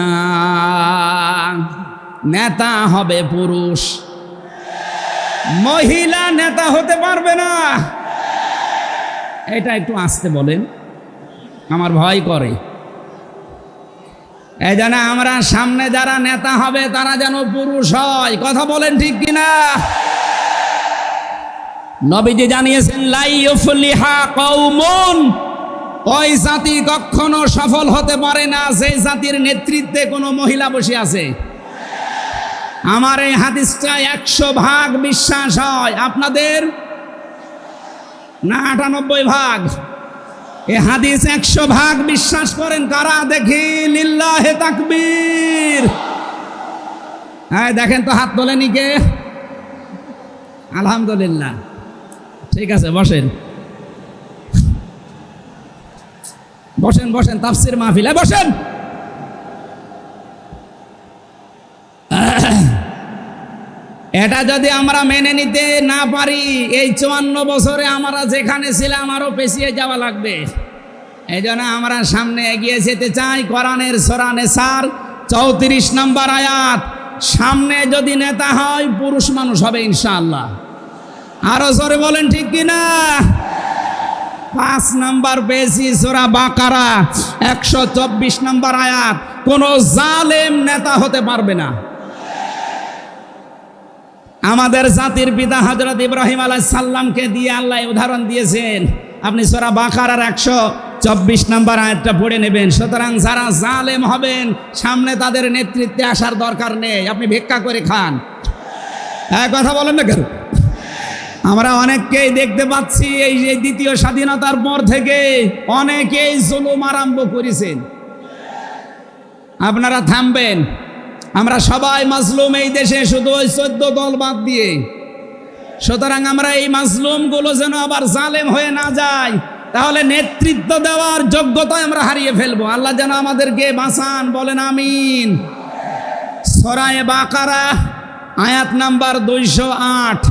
নেতা হবে পুরুষ, মহিলা নেতা হতে পারবে না। এটা একটু আস্তে বলেন, আমার ভয় করে। এই জন্য আমরা সামনে যারা নেতা হবে তারা যেন পুরুষ হয়। কথা বলেন ঠিক কিনা? নবীজি জানিয়েছেন, লা ইউফলিহা কওমুন, ওই জাতি কখনো সফল হতে পারে না যে জাতির নেতৃত্বে কোনো মহিলা বসে আছে। আমার এই হাদিসটা 100% বিশ্বাস হয়। আপনাদের না 98 ভাগ? এই হাদিস 100% বিশ্বাস করেন কারা? দেখি, লিল্লাহে তাকবীর। হ্যাঁ, দেখেন তো, হাত তোলেনি কে? আলহামদুলিল্লাহ। ঠিক আছে, বসেন বসেন বসেন, তাফসীর মাহফিলে বসেন। এটা যদি আমরা মেনে নিতে না পারি, এই 54 বছরে আমরা যেখানে ছিলাম আরো পেছিয়ে যাওয়া লাগবে। এই জন্য আমরা সামনে এগিয়ে যেতে চাই। কোরআনের সূরা নিসার 34 নম্বর আয়াত, সামনে যদি নেতা হয় পুরুষ মানুষ হবে ইনশাআল্লাহ। আরো জোরে বলেন ঠিক কিনা? 5 নাম্বার পেয়েছি সূরা বাকারা 124 নম্বর আয়াত, কোন জালেম নেতা হতে পারবে না। আমাদের জাতির পিতা হযরত ইব্রাহিম আলাইহিস সালামকে দিয়ে আল্লাহ উদাহরণ দিয়েছেন। আপনি সূরা বাকারার 124 নম্বর আয়াতটা পড়ে নেবেন। সুতরাং যারা জালেম হবেন সামনে তাদের নেতৃত্বে আসার দরকার নেই, আপনি ভিক্ষা করে খান। কথা বলেন না কেন? আমরা অনেককেই দেখতে পাচ্ছি এই যে দ্বিতীয় স্বাধীনতার পর থেকে অনেকেই জুলুম আরম্ভ করেছেন। আপনারা থামবেন। আমরা সবাই মাজলুম এই দেশে, শুধু ওই 14 দল বাদ দিয়ে। সুতরাং আমরা এই মাজলুমগুলো যেন আবার জালেম হয়ে না যায়, তাহলে নেতৃত্ব দেওয়ার যোগ্যতা আমরা হারিয়ে ফেলবো। আল্লাহ যেন আমাদেরকে বাঁচান, বলেন আমিন। সূরা বাকারা আয়াত নাম্বার 208।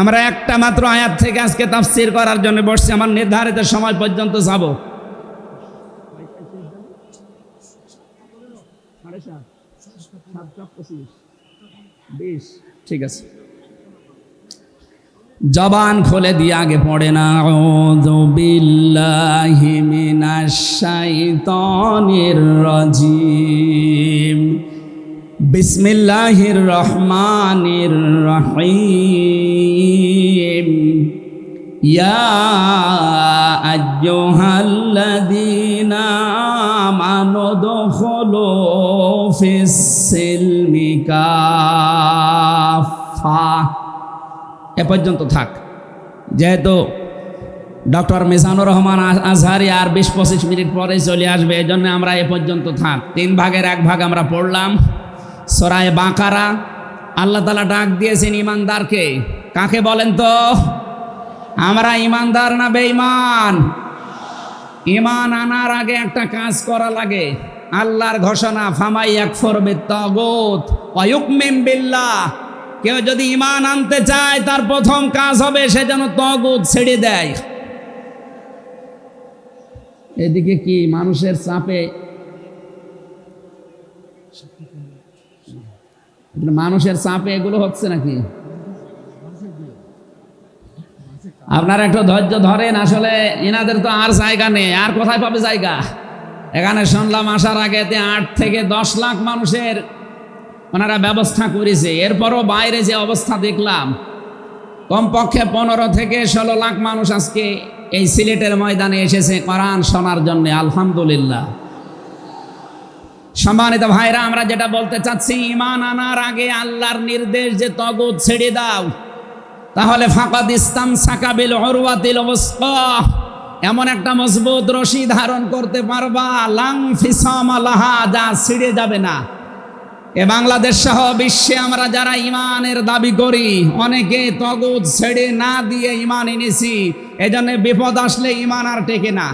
আমরা একটা মাত্র আয়াত থেকে আজকে তাফসীর করার জন্য বসছি। আমার নির্ধারিত সময় পর্যন্ত যাব। ঠিক আছে, জবান খুলে দিয়ে আগে পড়ে না, আউযু বিল্লাহি মিনাশ শাইতানির রাজিম, বিসমিল্লাহির রহমানির রহিম, ইয়া আইয়ুহাল্লাযীনা আমানু দুখুলু ফিস-সিলমি কাফা। এ পর্যন্ত থাক। যেহেতু ডক্টর মিজানুর রহমান আজহারি আর 20-25 মিনিট পরে চলে আসবে, এই জন্য আমরা এ পর্যন্ত থাক। 3 ভাগের 1 ভাগ আমরা পড়লাম। সূরা বাকারা আল্লাহ তাআলা ডাক দিয়েছেন ইমানদারকে। কাকে বলেন তো? আমরা ইমানদার না বেঈমান? ইমান আনার আগে একটা কাজ করা লাগে। আল্লাহর ঘোষণা, ফামাই ইয়াকফুর বিত-তাগুত ওয়া ইউমিন বিল্লাহ। কেউ যদি ইমান আনতে চায় তার প্রথম কাজ হবে সে যেন তাগুত ছেড়ে দেয়। এদিকে কি মানুষের চাপে, মানুষের চাপে এগুলো হচ্ছে নাকি? আপনারা একটু ধৈর্য ধরেন। আসলে এনাদের তো আর জায়গা নেই, আর কোথায় পাবে জায়গা? এখানে শুনলাম আসার আগে 8 থেকে 10 লাখ মানুষের ওনারা ব্যবস্থা করেছে। এরপরও বাইরে যে অবস্থা দেখলাম, কমপক্ষে 15 থেকে 16 লাখ মানুষ আজকে এই সিলেটের ময়দানে এসেছে কোরআন শোনার জন্য। আলহামদুলিল্লাহ। সম্মানিত ভাইরা, আমরা যেটা বলতে চাচ্ছি, ঈমান আনার আগে আল্লাহর নির্দেশ যে তাগুত ছেড়ে দাও, তাহলে ফাকাদ ইসতামসাকা বিল উরওয়াতিল ওয়াসকা, এমন একটা মজবুত রশি ধারণ করতে পারবা, লাং ফিসামা লাহা, যা ছিঁড়ে যাবে না। এ বাংলাদেশ সহ বিশ্বে আমরা যারা ইমানের দাবি করি, অনেকে তাগুত ছেড়ে না দিয়ে ইমান এনেছি। এজন্য বিপদ আসলে ইমান আর টেকে না।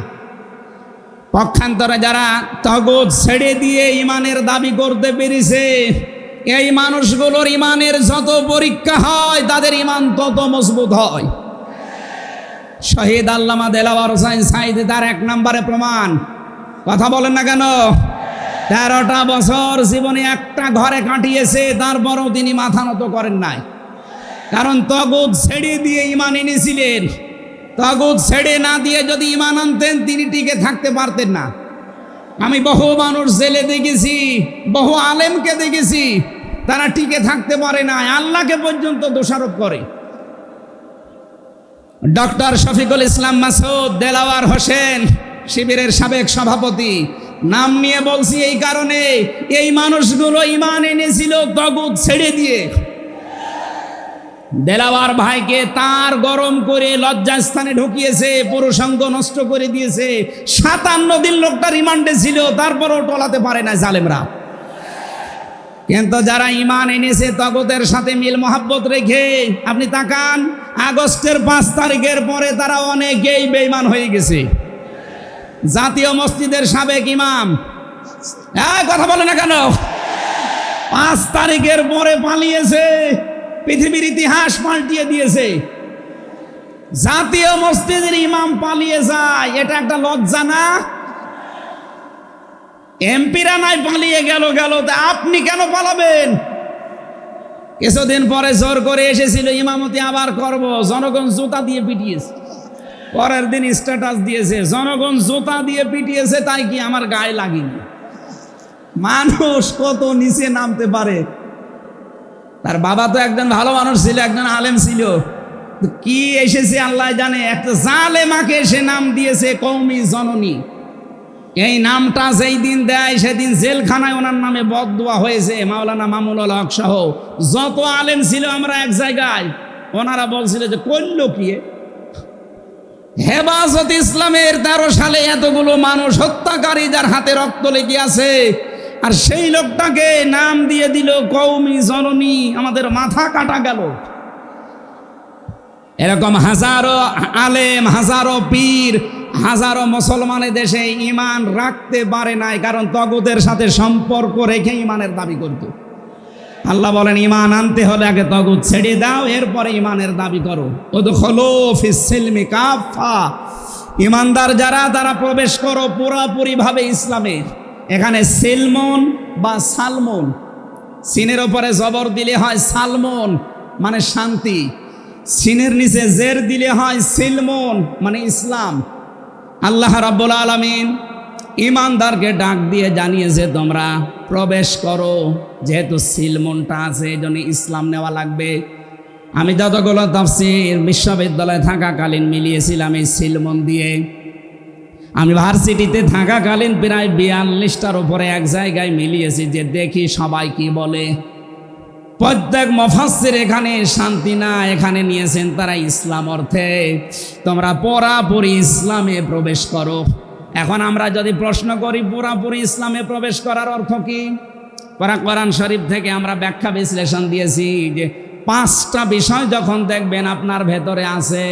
পক্ষান্তরে যারা তাগুত ছেড়ে দিয়ে ইমানের দাবি করতে পেরেছে, এই মানুষগুলোর ইমানের যত পরীক্ষা হয় তাদের ইমান তত মজবুত হয়। শহীদ আল্লামা দেলাওয়ার হোসাইন সাঈদী তার 1 নম্বরে প্রমাণ। কথা বলেন না কেন? 13টা বছর জীবনে একটা ঘরে কাটিয়েছে, তারপরও তিনি মাথা নত করেন নাই। কারণ তাগুত ছেড়ে দিয়ে ইমান এনেছিলেন। তাগুত ছেড়ে না দিয়ে যদি ইমান আনতেন তিনি টিকে থাকতে পারতেন না। আমি বহু মানুষ জেলে দেখেছি, বহু আলেমকে দেখেছি, তারা টিকে থাকতে পারে না, আল্লাহকে পর্যন্ত দোষারোপ করে। ডক্টর শফিকুল ইসলাম মাসুদ দেলাওয়ার হোসেন শিবিরের সাবেক সভাপতি, নাম নিয়ে বলছি এই কারণে, এই মানুষগুলো ইমান এনেছিল তাগুত ছেড়ে দিয়ে। দেলাওয়ার ভাইকে তার গরম করে লজ্জাস্থানে ঢুকিয়েছে, পুরুষাঙ্গ নষ্ট করে দিয়েছে। 57 দিন লোকটা রিমান্ডে ছিল, তারপরও টলাতে পারে না জালেমরা। কিন্তু যারা ইমান এনেছে তাগুতের সাথে মিল মহাব্বত রেখে, আপনি তাকান, আগস্টের 5 তারিখের পরে তারা অনেকেই বেঈমান হয়ে গেছে। জাতীয় মসজিদের সাবেক ইমাম, কথা বলে না কেন? 5 তারিখের পরে পালিয়েছে, পৃথিবীর ইতিহাস পাল্টিয়ে দিয়েছে। জাতীয় মসজিদের ইমাম পালিয়ে যায়, এটা একটা লজ্জা না? এমপিরা নাই পালিয়ে গেল, তা আপনি কেন পালাবেন? কিছুদিন পরে জোর করে এসেছিল ইমামতি আবার করব, জনগণ জুতা দিয়ে পিটিয়েছে। পরের দিন স্ট্যাটাস দিয়েছে, জনগণ জুতা দিয়ে পিটিয়েছে, তাই কি আমার গায়ে লাগেনি। মানুষ কত নিচে নামতে পারে। তার বাবা তো একজন ভালো মানুষ ছিল, একজন আলেম ছিল, কি এসেছে আল্লাহ জানে। একটা জালেমাকে সে নাম দিয়েছে কওমি জননী। এই নামটা যেই দিন দেয় সেদিন জেলখানায় ওনার নামে বদদুয়া হয়েছে। মাওলানা মামুনুল হক সহ যত আলেম ছিল আমরা এক জায়গায়, ওনারা বলছিল যে করল কি? হেফাজত ইসলামের 13 সালে এতগুলো মানুষ হত্যাকারী যার হাতে রক্ত লেগে আছে, আর সেই লোকটাকে নাম দিয়ে দিল কওমি জননী। আমাদের মাথা কাটা গেল। এরকম হাজারো আলেম, হাজারো পীর, হাজারো মুসলমানের দেশে ইমান রাখতে পারে নাই, কারণ তাগুতের সাথে সম্পর্ক রেখে ইমানের দাবি করত। আল্লাহ বলেন ইমান আনতে হলে আগে তাগুত ছেড়ে দাও, এরপরে ইমানের দাবি করো। উদখুলু ফিস-সিলমি কাফা, ইমানদার যারা তারা প্রবেশ করো পুরোপুরি ভাবে ইসলামের। এখানে সিলমন বা সালমন, সিনের উপরে জবর দিলে হয় সালমন মানে শান্তি, সিনের নিচে জের দিলে হয় সিলমন মানে ইসলাম। আল্লাহ রাব্বুল আলামিন ইমানদারকে ডাক দিয়ে জানিয়েছে তোমরা প্রবেশ করো। যেহেতু সিলমনটা আছে, এই জন্য ইসলাম নেওয়া লাগবে। আমি যতগুলো তাফসীর বিশ্ববিদ্যালয়ে থাকাকালীন মিলিয়েছিলাম এই সিলমন দিয়ে। আমি ভার্সিটিতে থাকাকালীন প্রায় 42টার উপরে এক জায়গায় মিলিয়েছি, যে দেখি সবাই কি বলে। প্রত্যেক মুফাসসির এখানে শান্তি না, এখানে নিয়েছেন তারা ইসলাম অর্থে তোমরা পুরাপুরি ইসলামে প্রবেশ করো। এখন আমরা যদি প্রশ্ন করি পুরাপুরি ইসলামে প্রবেশ করার অর্থ কি, কোরআন শরীফ থেকে আমরা ব্যাখ্যা বিশ্লেষণ দিয়েছি যে 5টা বিষয় যখন দেখবেন আপনার ভেতরে আছে,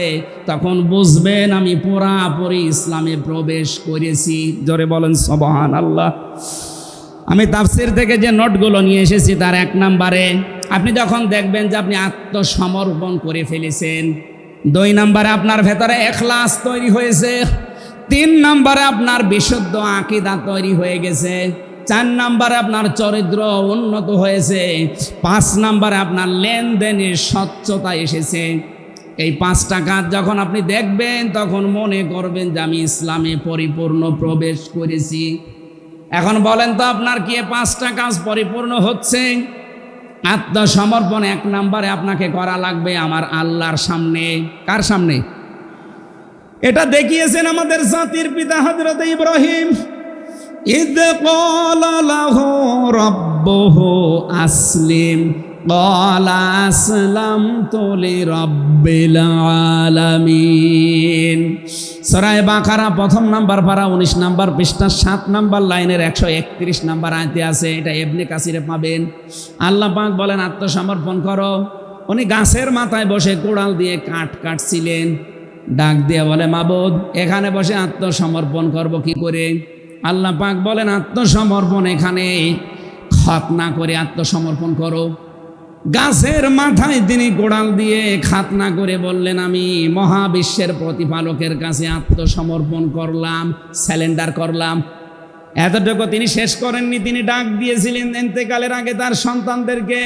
তখন বুঝবেন আমি পুরাপুরি ইসলামে প্রবেশ করেছি। জোরে বলেন সুবহানাল্লাহ। আমি তাফসীর থেকে যে নোটগুলো নিয়ে এসেছি তার 1 নম্বরে আপনি যখন দেখবেন যে আপনি আত্মসমর্পণ করে ফেলেছেন, 2 নম্বরে আপনার ভেতরে ইখলাস তৈরি হয়েছে, 3 নম্বরে আপনার বিশুদ্ধ আকীদা তৈরি হয়ে গেছে, 4 নম্বরে আপনার চরিত্র উন্নত হয়েছে, 5 নম্বরে আপনার লেনদেনের স্বচ্ছতা এসেছে। এই 5টা কাজ যখন আপনি দেখবেন তখন মনে করবেন যে আমি ইসলামে পরিপূর্ণ প্রবেশ করেছি। এখন বলেন তো আপনার কি 5টা কাজ পরিপূর্ণ হচ্ছে? আত্মসমর্পণ 1 নম্বরে আপনাকে করা লাগবে আমার আল্লাহর সামনে। কার সামনে? এটা দেখিয়েছেন আমাদের জাতির পিতা হযরত ইব্রাহিম। ইদ ক্বালা লাহু রাব্বুহু আসলিম ক্বালা আসলামতু লিরাব্বিল আলামিন। সূরা বাকারা 1 নম্বর পারা 19 নম্বর পৃষ্ঠা 7 নম্বর লাইনের 131 নম্বর আয়াতে আছে। এটা ইবনে কাসিরে পাবেন। আল্লাহ পাক বলেন আত্মসমর্পণ করো। উনি গাছের মাথায় বসে কোড়াল দিয়ে কাঠ কাটছিলেন, ডাক দিয়ে বলে মাবুদ এখানে বসে আত্মসমর্পণ করব কি করে? আল্লাহ পাক বলেন আত্মসমর্পণ এখানে খাতনা করে আত্মসমর্পণ করো। গাছের মাথায় তিনি কোড়াল দিয়ে খাতনা করে বললেন আমি মহাবিশ্বের প্রতিপালকের কাছে আত্মসমর্পণ করলাম, স্যালেন্ডার করলাম। এতটুকু তিনি শেষ করেননি, তিনি ডাক দিয়েছিলেন ইন্তেকালের আগে তার সন্তানদেরকে।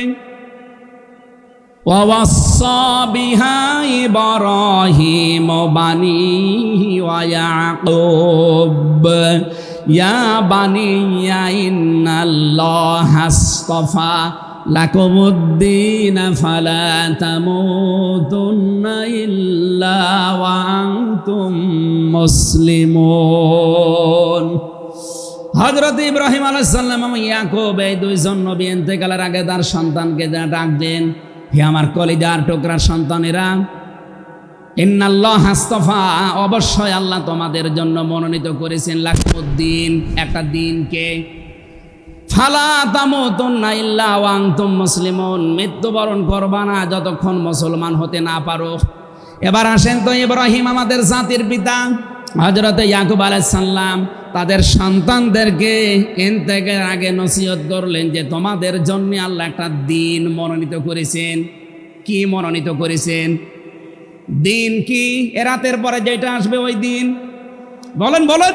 ওয়াসাসা বিহা ইব্রাহিম বানিহি ওয়া ইয়াকুব ইয়া বানিয়া ইন্নাল্লাহা আসতাফা লাকুমুদ্দিন ফালা তামুতুন্না ইল্লা ওয়া আনতুম মুসলিমুন। হযরত ইব্রাহিম আলাইহিস সালাম এবং ইয়াকুব এই 2 জন নবী ইন্তেকালের আগে তার সন্তানকে ডাক দেন, হে আমার কলিজার টুকরার সন্তানেরা, ইন্নাল্লাহা আসতাফা অবশ্যই আল্লাহ তোমাদের জন্য মনোনীত করেছেন লাকুমুদ্দিন একটা দিনকে, ফালা তামুতুন্না ইল্লা ওয়া আনতুম মুসলিমুন মৃত্যুবরণ করবা না যতক্ষণ মুসলমান হতে না পারো। এবার আসেন তো ইব্রাহিম আমাদের জাতির পিতা, হযরত ইয়াকুব আলাইহিস সালাম তাদের সন্তানদেরকে ইন্তেকালের আগে নসিহত করলেন যে তোমাদের জন্য আল্লাহ একটা দিন মনোনীত করেছেন। কি মনোনীত করেছেন? দিন কি? এ রাতের পরে যেটা আসবে ওই দিন। বলেন বলেন।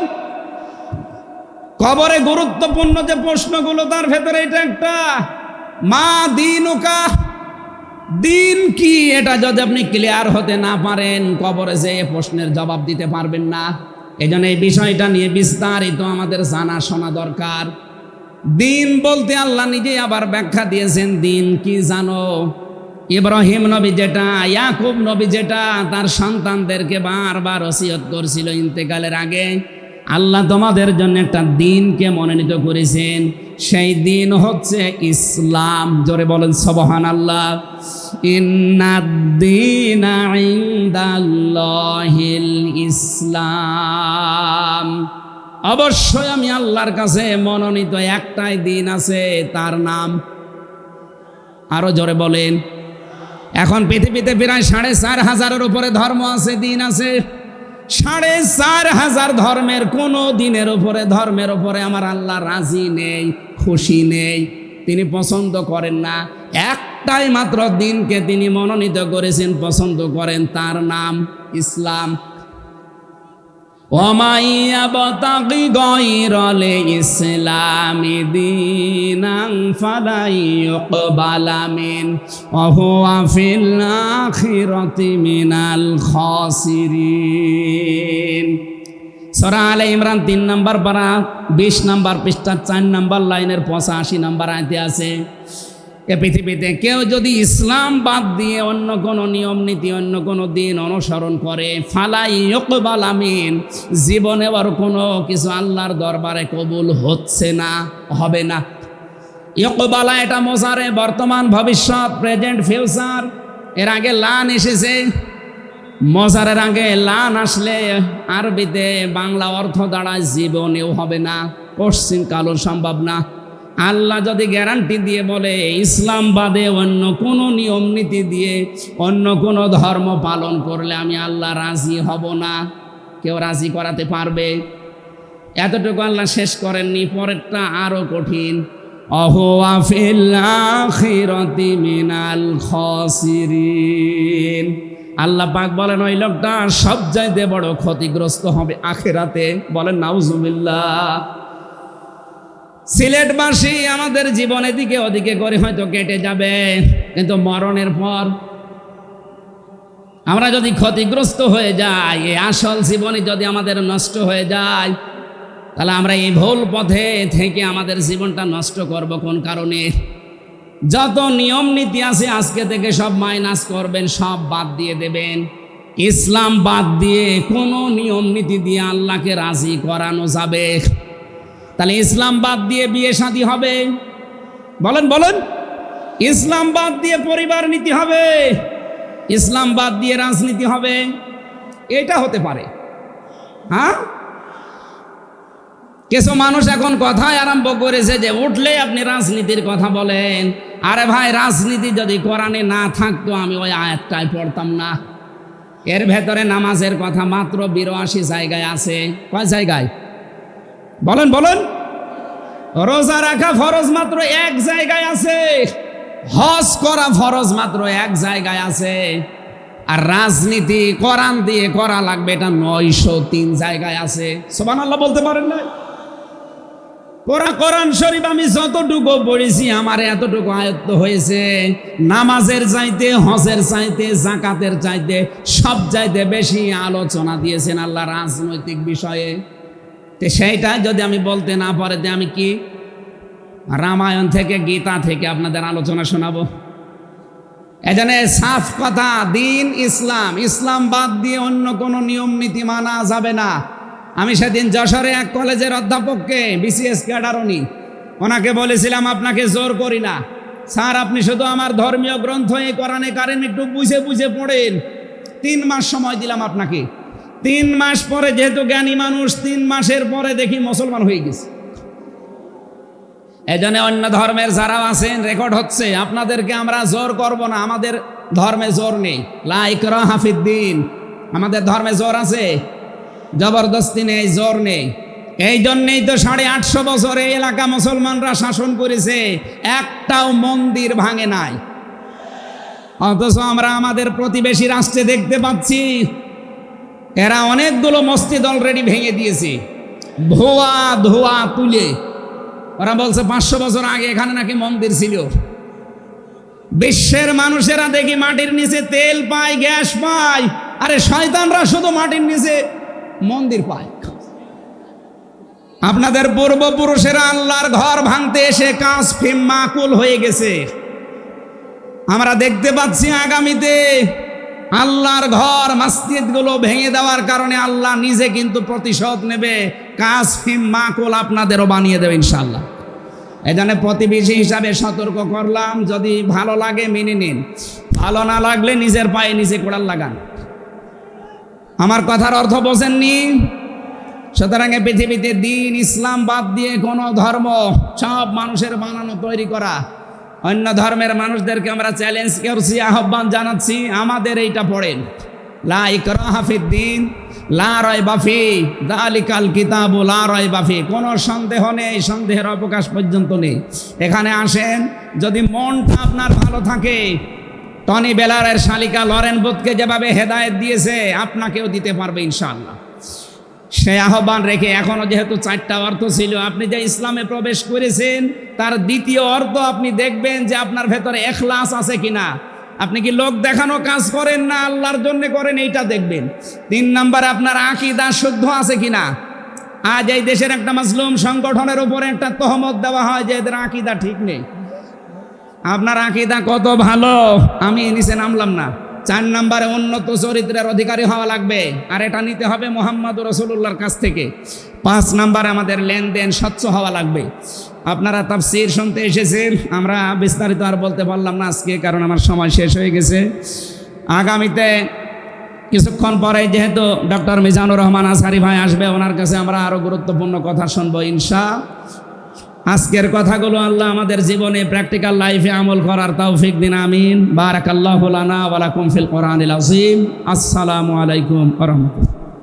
কবরে গুরুত্বপূর্ণ যে প্রশ্নগুলো তার ভেতরে এটা একটা, মা দিনুকা, দিন কি? এটা যদি আপনি ক্লিয়ার হতে না পারেন কবরে যে প্রশ্নের জবাব দিতে পারবেন না। এজন্য এই বিষয়টা নিয়ে বিস্তারিত আমাদের জানা শোনা দরকার। দিন বলতে আল্লাহ নিজেই আবার ব্যাখ্যা দিয়েছেন দিন কি জানো? ইব্রাহিম নবী যেটা, ইয়াকুব নবী যেটা তার সন্তানদেরকে বারবার ওসিয়ত করছিল ইন্তেকালের আগে, আল্লাহ তোমাদের জন্য একটা দিনকে মনোনীত করেছেন। সেই দিন হচ্ছে ইসলাম। জোরে বলেন সুবহানাল্লাহ। ইন্নাদ-দীনা ইনদাল্লাহিল ইসলাম। অবশ্যই আমি আল্লাহর কাছে মনোনীত একটাই দিন আছে, তার নাম, আরো জোরে বলেন। এখন পৃথিবীতে প্রায় 4,500-এর উপরে ধর্ম আছে, দিন আছে। 4,500 ধর্মের কোনো দিনের উপরে, ধর্মের উপরে আমার আল্লাহ রাজি নেই, খুশি নেই, তিনি পছন্দ করেন না। একটাই মাত্র দিনকে তিনি মনোনীত করেছেন, পছন্দ করেন, তার নাম ইসলাম। ওমাইয়াবতাগি গায়রাল ইসলামি দীনান ফালা ইউকবালা মিন ওয়া হুয়া ফিল আখিরাতি মিনাল খাসিরিন। সূরা আলে ইমরান 3 নম্বর পারা 20 নম্বর পৃষ্ঠা 4 নম্বর লাইনের 85 নম্বর আয়াতে আছে। এ পৃথিবীতে কেউ যদি ইসলাম বাদ দিয়ে অন্য কোনো নিয়ম নীতি অন্য কোনো দিন অনুসরণ করে ফালাই ইকবাল আমিন, জীবনে আর কোনো কিছু আল্লাহর দরবারে কবুল হচ্ছে না, হবে না। ইকবালা এটা মোজারে, বর্তমান ভবিষ্যৎ, প্রেজেন্ট ফিউচার। এর আগে লান এসেছে, মজারের আগে লান আসলে আরবিতে বাংলা অর্থ দাঁড়ায় জীবনেও হবে না, পশ্চিম কালও সম্ভব না। আল্লাহ যদি গ্যারান্টি দিয়ে বলে ইসলাম বাদে অন্য কোনো নিয়ম নীতি দিয়ে অন্য কোনো ধর্ম পালন করলে আমি আল্লাহ রাজি হব না, কেউ রাজি করাতে পারবে? এতটুকু আল্লাহ শেষ করেননি, পরেরটা আরো কঠিন। অহুয়া ফিল আখিরাতি মিনাল খাসিরিন। আল্লাহ পাক বলেন ওই লোকটা সবচাইতে বড় ক্ষতিগ্রস্ত হবে আখিরাতে। বলেন নাউজুবিল্লাহ। সিলেটবাসী আমাদের জীবন এদিকে ওদিকে করে হয়তো কেটে যাবে, কিন্তু মরণের পর আমরা যদি ক্ষতিগ্রস্ত হয়ে যাই, এই আসল জীবনে যদি আমাদের নষ্ট হয়ে যায়, তাহলে আমরা এই ভুল পথে থেকে আমাদের জীবনটা নষ্ট করব কোন কারণে? যত নিয়ম নীতি আছে আজকে থেকে সব মাইনাস করবেন, সব বাদ দিয়ে দেবেন। ইসলাম বাদ দিয়ে কোনো নিয়ম নীতি দিয়ে আল্লাহকে রাজি করানো যাবে? তাহলে ইসলাম বাদ দিয়ে বিয়ে শাদী হবে? বলেন বলেন। ইসলাম বাদ দিয়ে পরিবার নীতি হবে? ইসলাম বাদ দিয়ে রাজনীতি হবে? এটা হতে পারে। হ্যাঁ, কিছু মানুষ এখন কথাই আরম্ভ করেছে যে উঠলে আপনি রাজনীতির কথা বলেন। আরে ভাই, রাজনীতি যদি কোরআনে না থাকতো আমি ওই আয়াতটাই পড়তাম না। এর ভেতরে নামাজের কথা মাত্র 82 জায়গায় আছে। কয় জায়গায়? বলেন বলেন। রোজা রাখা ফরজ মাত্র 1 জায়গায় আছে। হজ করা ফরজ মাত্র 1 জায়গায় আছে। আর রাজনীতি কোরআন দিয়ে করা লাগবে এটা 903 জায়গায় আছে। সুবহানাল্লাহ বলতে পারেন না? কোরআন শরীফ আমি যতটুকু পড়েছি আমার এতটুকু আয়ত্ত হয়েছে। নামাজের চাইতে, হজের চাইতে, যাকাতের চাইতে সব চাইতে বেশি আলোচনা দিয়েছেন আল্লাহ রাজনৈতিক বিষয়ে। তো সেইটা যদি আমি বলতে না পারে যে আমি কি রামায়ণ থেকে, গীতা থেকে আপনাদের আলোচনা শোনাবো? এজন্য সাফ কথা, দিন ইসলাম, ইসলাম বাদ দিয়ে অন্য কোনো নিয়ম নীতি মানা যাবে না। আমি সেদিন যশোরে এক কলেজের অধ্যাপককে, বিসিএস ক্যাডার উনি, ওনাকে বলেছিলাম আপনাকে জোর করি না স্যার, আপনি শুধু আমার ধর্মীয় গ্রন্থ এই কোরআনে কারিম একটু বুঝে বুঝে পড়েন। 3 মাস সময় দিলাম আপনাকে। 3 মাস পরে, যেহেতু জ্ঞানী মানুষ, 3 মাসের পরে দেখি মুসলমান হয়ে গেছে। এজন্য অন্য ধর্মের যারা আছেন, রেকর্ড হচ্ছে, আপনাদেরকে আমরা জোর করব না। আমাদের ধর্মে জোর নেই, লা ইকরাহা ফিদ্দিন। আমাদের ধর্মে জোর আছে, জবরদস্তি নেই, জোর নেই। এই জন্যেই তো 850 বছর এই এলাকা মুসলমানরা শাসন করেছে, একটাও মন্দির ভাঙে নাই। অথচ আমরা আমাদের প্রতিবেশী রাষ্ট্রে দেখতে পাচ্ছি এরা অনেকগুলো মসজিদ অলরেডি ভেঙে দিয়েছে, ধোয়া ধোয়া তুলে। ওরা বলছে 500 বছর আগে এখানে নাকি মন্দির ছিল। বিশ্বের মানুষেরা দেখি মাটির নিচে তেল পায়, গ্যাস পায়, আরে শয়তানরা শুধু মাটির নিচে মন্দির পায়। আপনাদের পূর্বপুরুষেরা আল্লাহর ঘর ভাঙতে এসে কাজ ফিম মাকুল হয়ে গেছে। আমরা দেখতে পাচ্ছি আগামীতে আল্লাহর ঘর, মসজিদগুলো ভেঙে দেওয়ার কারণে আল্লাহ নিজে কিন্তু প্রতিশোধ নেবে। কাজ ফিম মাকুল আপনাদেরও বানিয়ে দেবে ইনশাআল্লাহ। এই জন্য প্রতিবেশী হিসাবে সতর্ক করলাম, যদি ভালো লাগে মেনে নিন, ভালো না লাগলে নিজের পায়ে নিজে কোড়াল লাগান। আমার কথার অর্থ বোঝেননি? সুতরাং পৃথিবীতে দিন ইসলাম বাদ দিয়ে কোনো ধর্ম, সব মানুষের বানানো তৈরি করা। অন্য ধর্মের মানুষদেরকে আমরা চ্যালেঞ্জ করছি, আহ্বান জানাচ্ছি, আমাদের এইটা পড়েন, লা ইকরাহা ফিদ্দিন লা রাইবা ফি যালিকাল কিতাবু লা রাইবা ফি। কোনো সন্দেহ নেই, সন্দেহের অবকাশ পর্যন্ত নেই। এখানে আসেন, যদি মনটা আপনার ভালো থাকে, টনি বেলারের শালিকা লরেন বুথকে যেভাবে হেদায়েত দিয়েছে আপনাকেও দিতে পারবে ইনশাআল্লাহ। সে আহ্বান রেখে, এখনো যেহেতু 4টা অর্থ ছিল, আপনি যে ইসলামে প্রবেশ করেছেন তার দ্বিতীয় অর্থ আপনি দেখবেন যে আপনার ভেতরে ইখলাস আছে কিনা। আপনি কি লোক দেখানো কাজ করেন না আল্লাহর জন্য করেন, এইটা দেখবেন। 3 নম্বরে আপনার আকীদা শুদ্ধ আছে কিনা। আজ এই দেশের একটা মাসলুম সংগঠনের উপরে একটা তহমত দেওয়া হয় যে এদের আকীদা ঠিক নেই। আপনার আকীদা কত ভালো, আমি নিচে নামলাম না। 4 নম্বরে উন্নত চরিত্রের অধিকারী হওয়া লাগবে, আর এটা নিতে হবে মুহাম্মদুর রাসূলুল্লাহর কাছ থেকে। 5 নম্বরে আমাদের লেনদেন স্বচ্ছ হওয়া লাগবে। আপনারা তাফসীর শুনতে এসেছেন, আমরা বিস্তারিত আর বলতে পারলাম না আজকে, কারণ আমার সময় শেষ হয়ে গেছে। আগামীতে কিছুক্ষণ পরে যেহেতু ডক্টর মিজানুর রহমান আজহারি ভাই আসবে, ওনার কাছে আমরা আরও গুরুত্বপূর্ণ কথা শুনবো আজকের কথাগুলো আল্লাহ আমাদের জীবনে প্র্যাকটিক্যাল লাইফে আমল করার তৌফিক দিন, আমিন। বারাকাল্লাহু লানা ওয়া লাকুম ফিল কোরআনিল আযীম। আসসালামু আলাইকুম ওয়া রাহমাতুল্লাহ।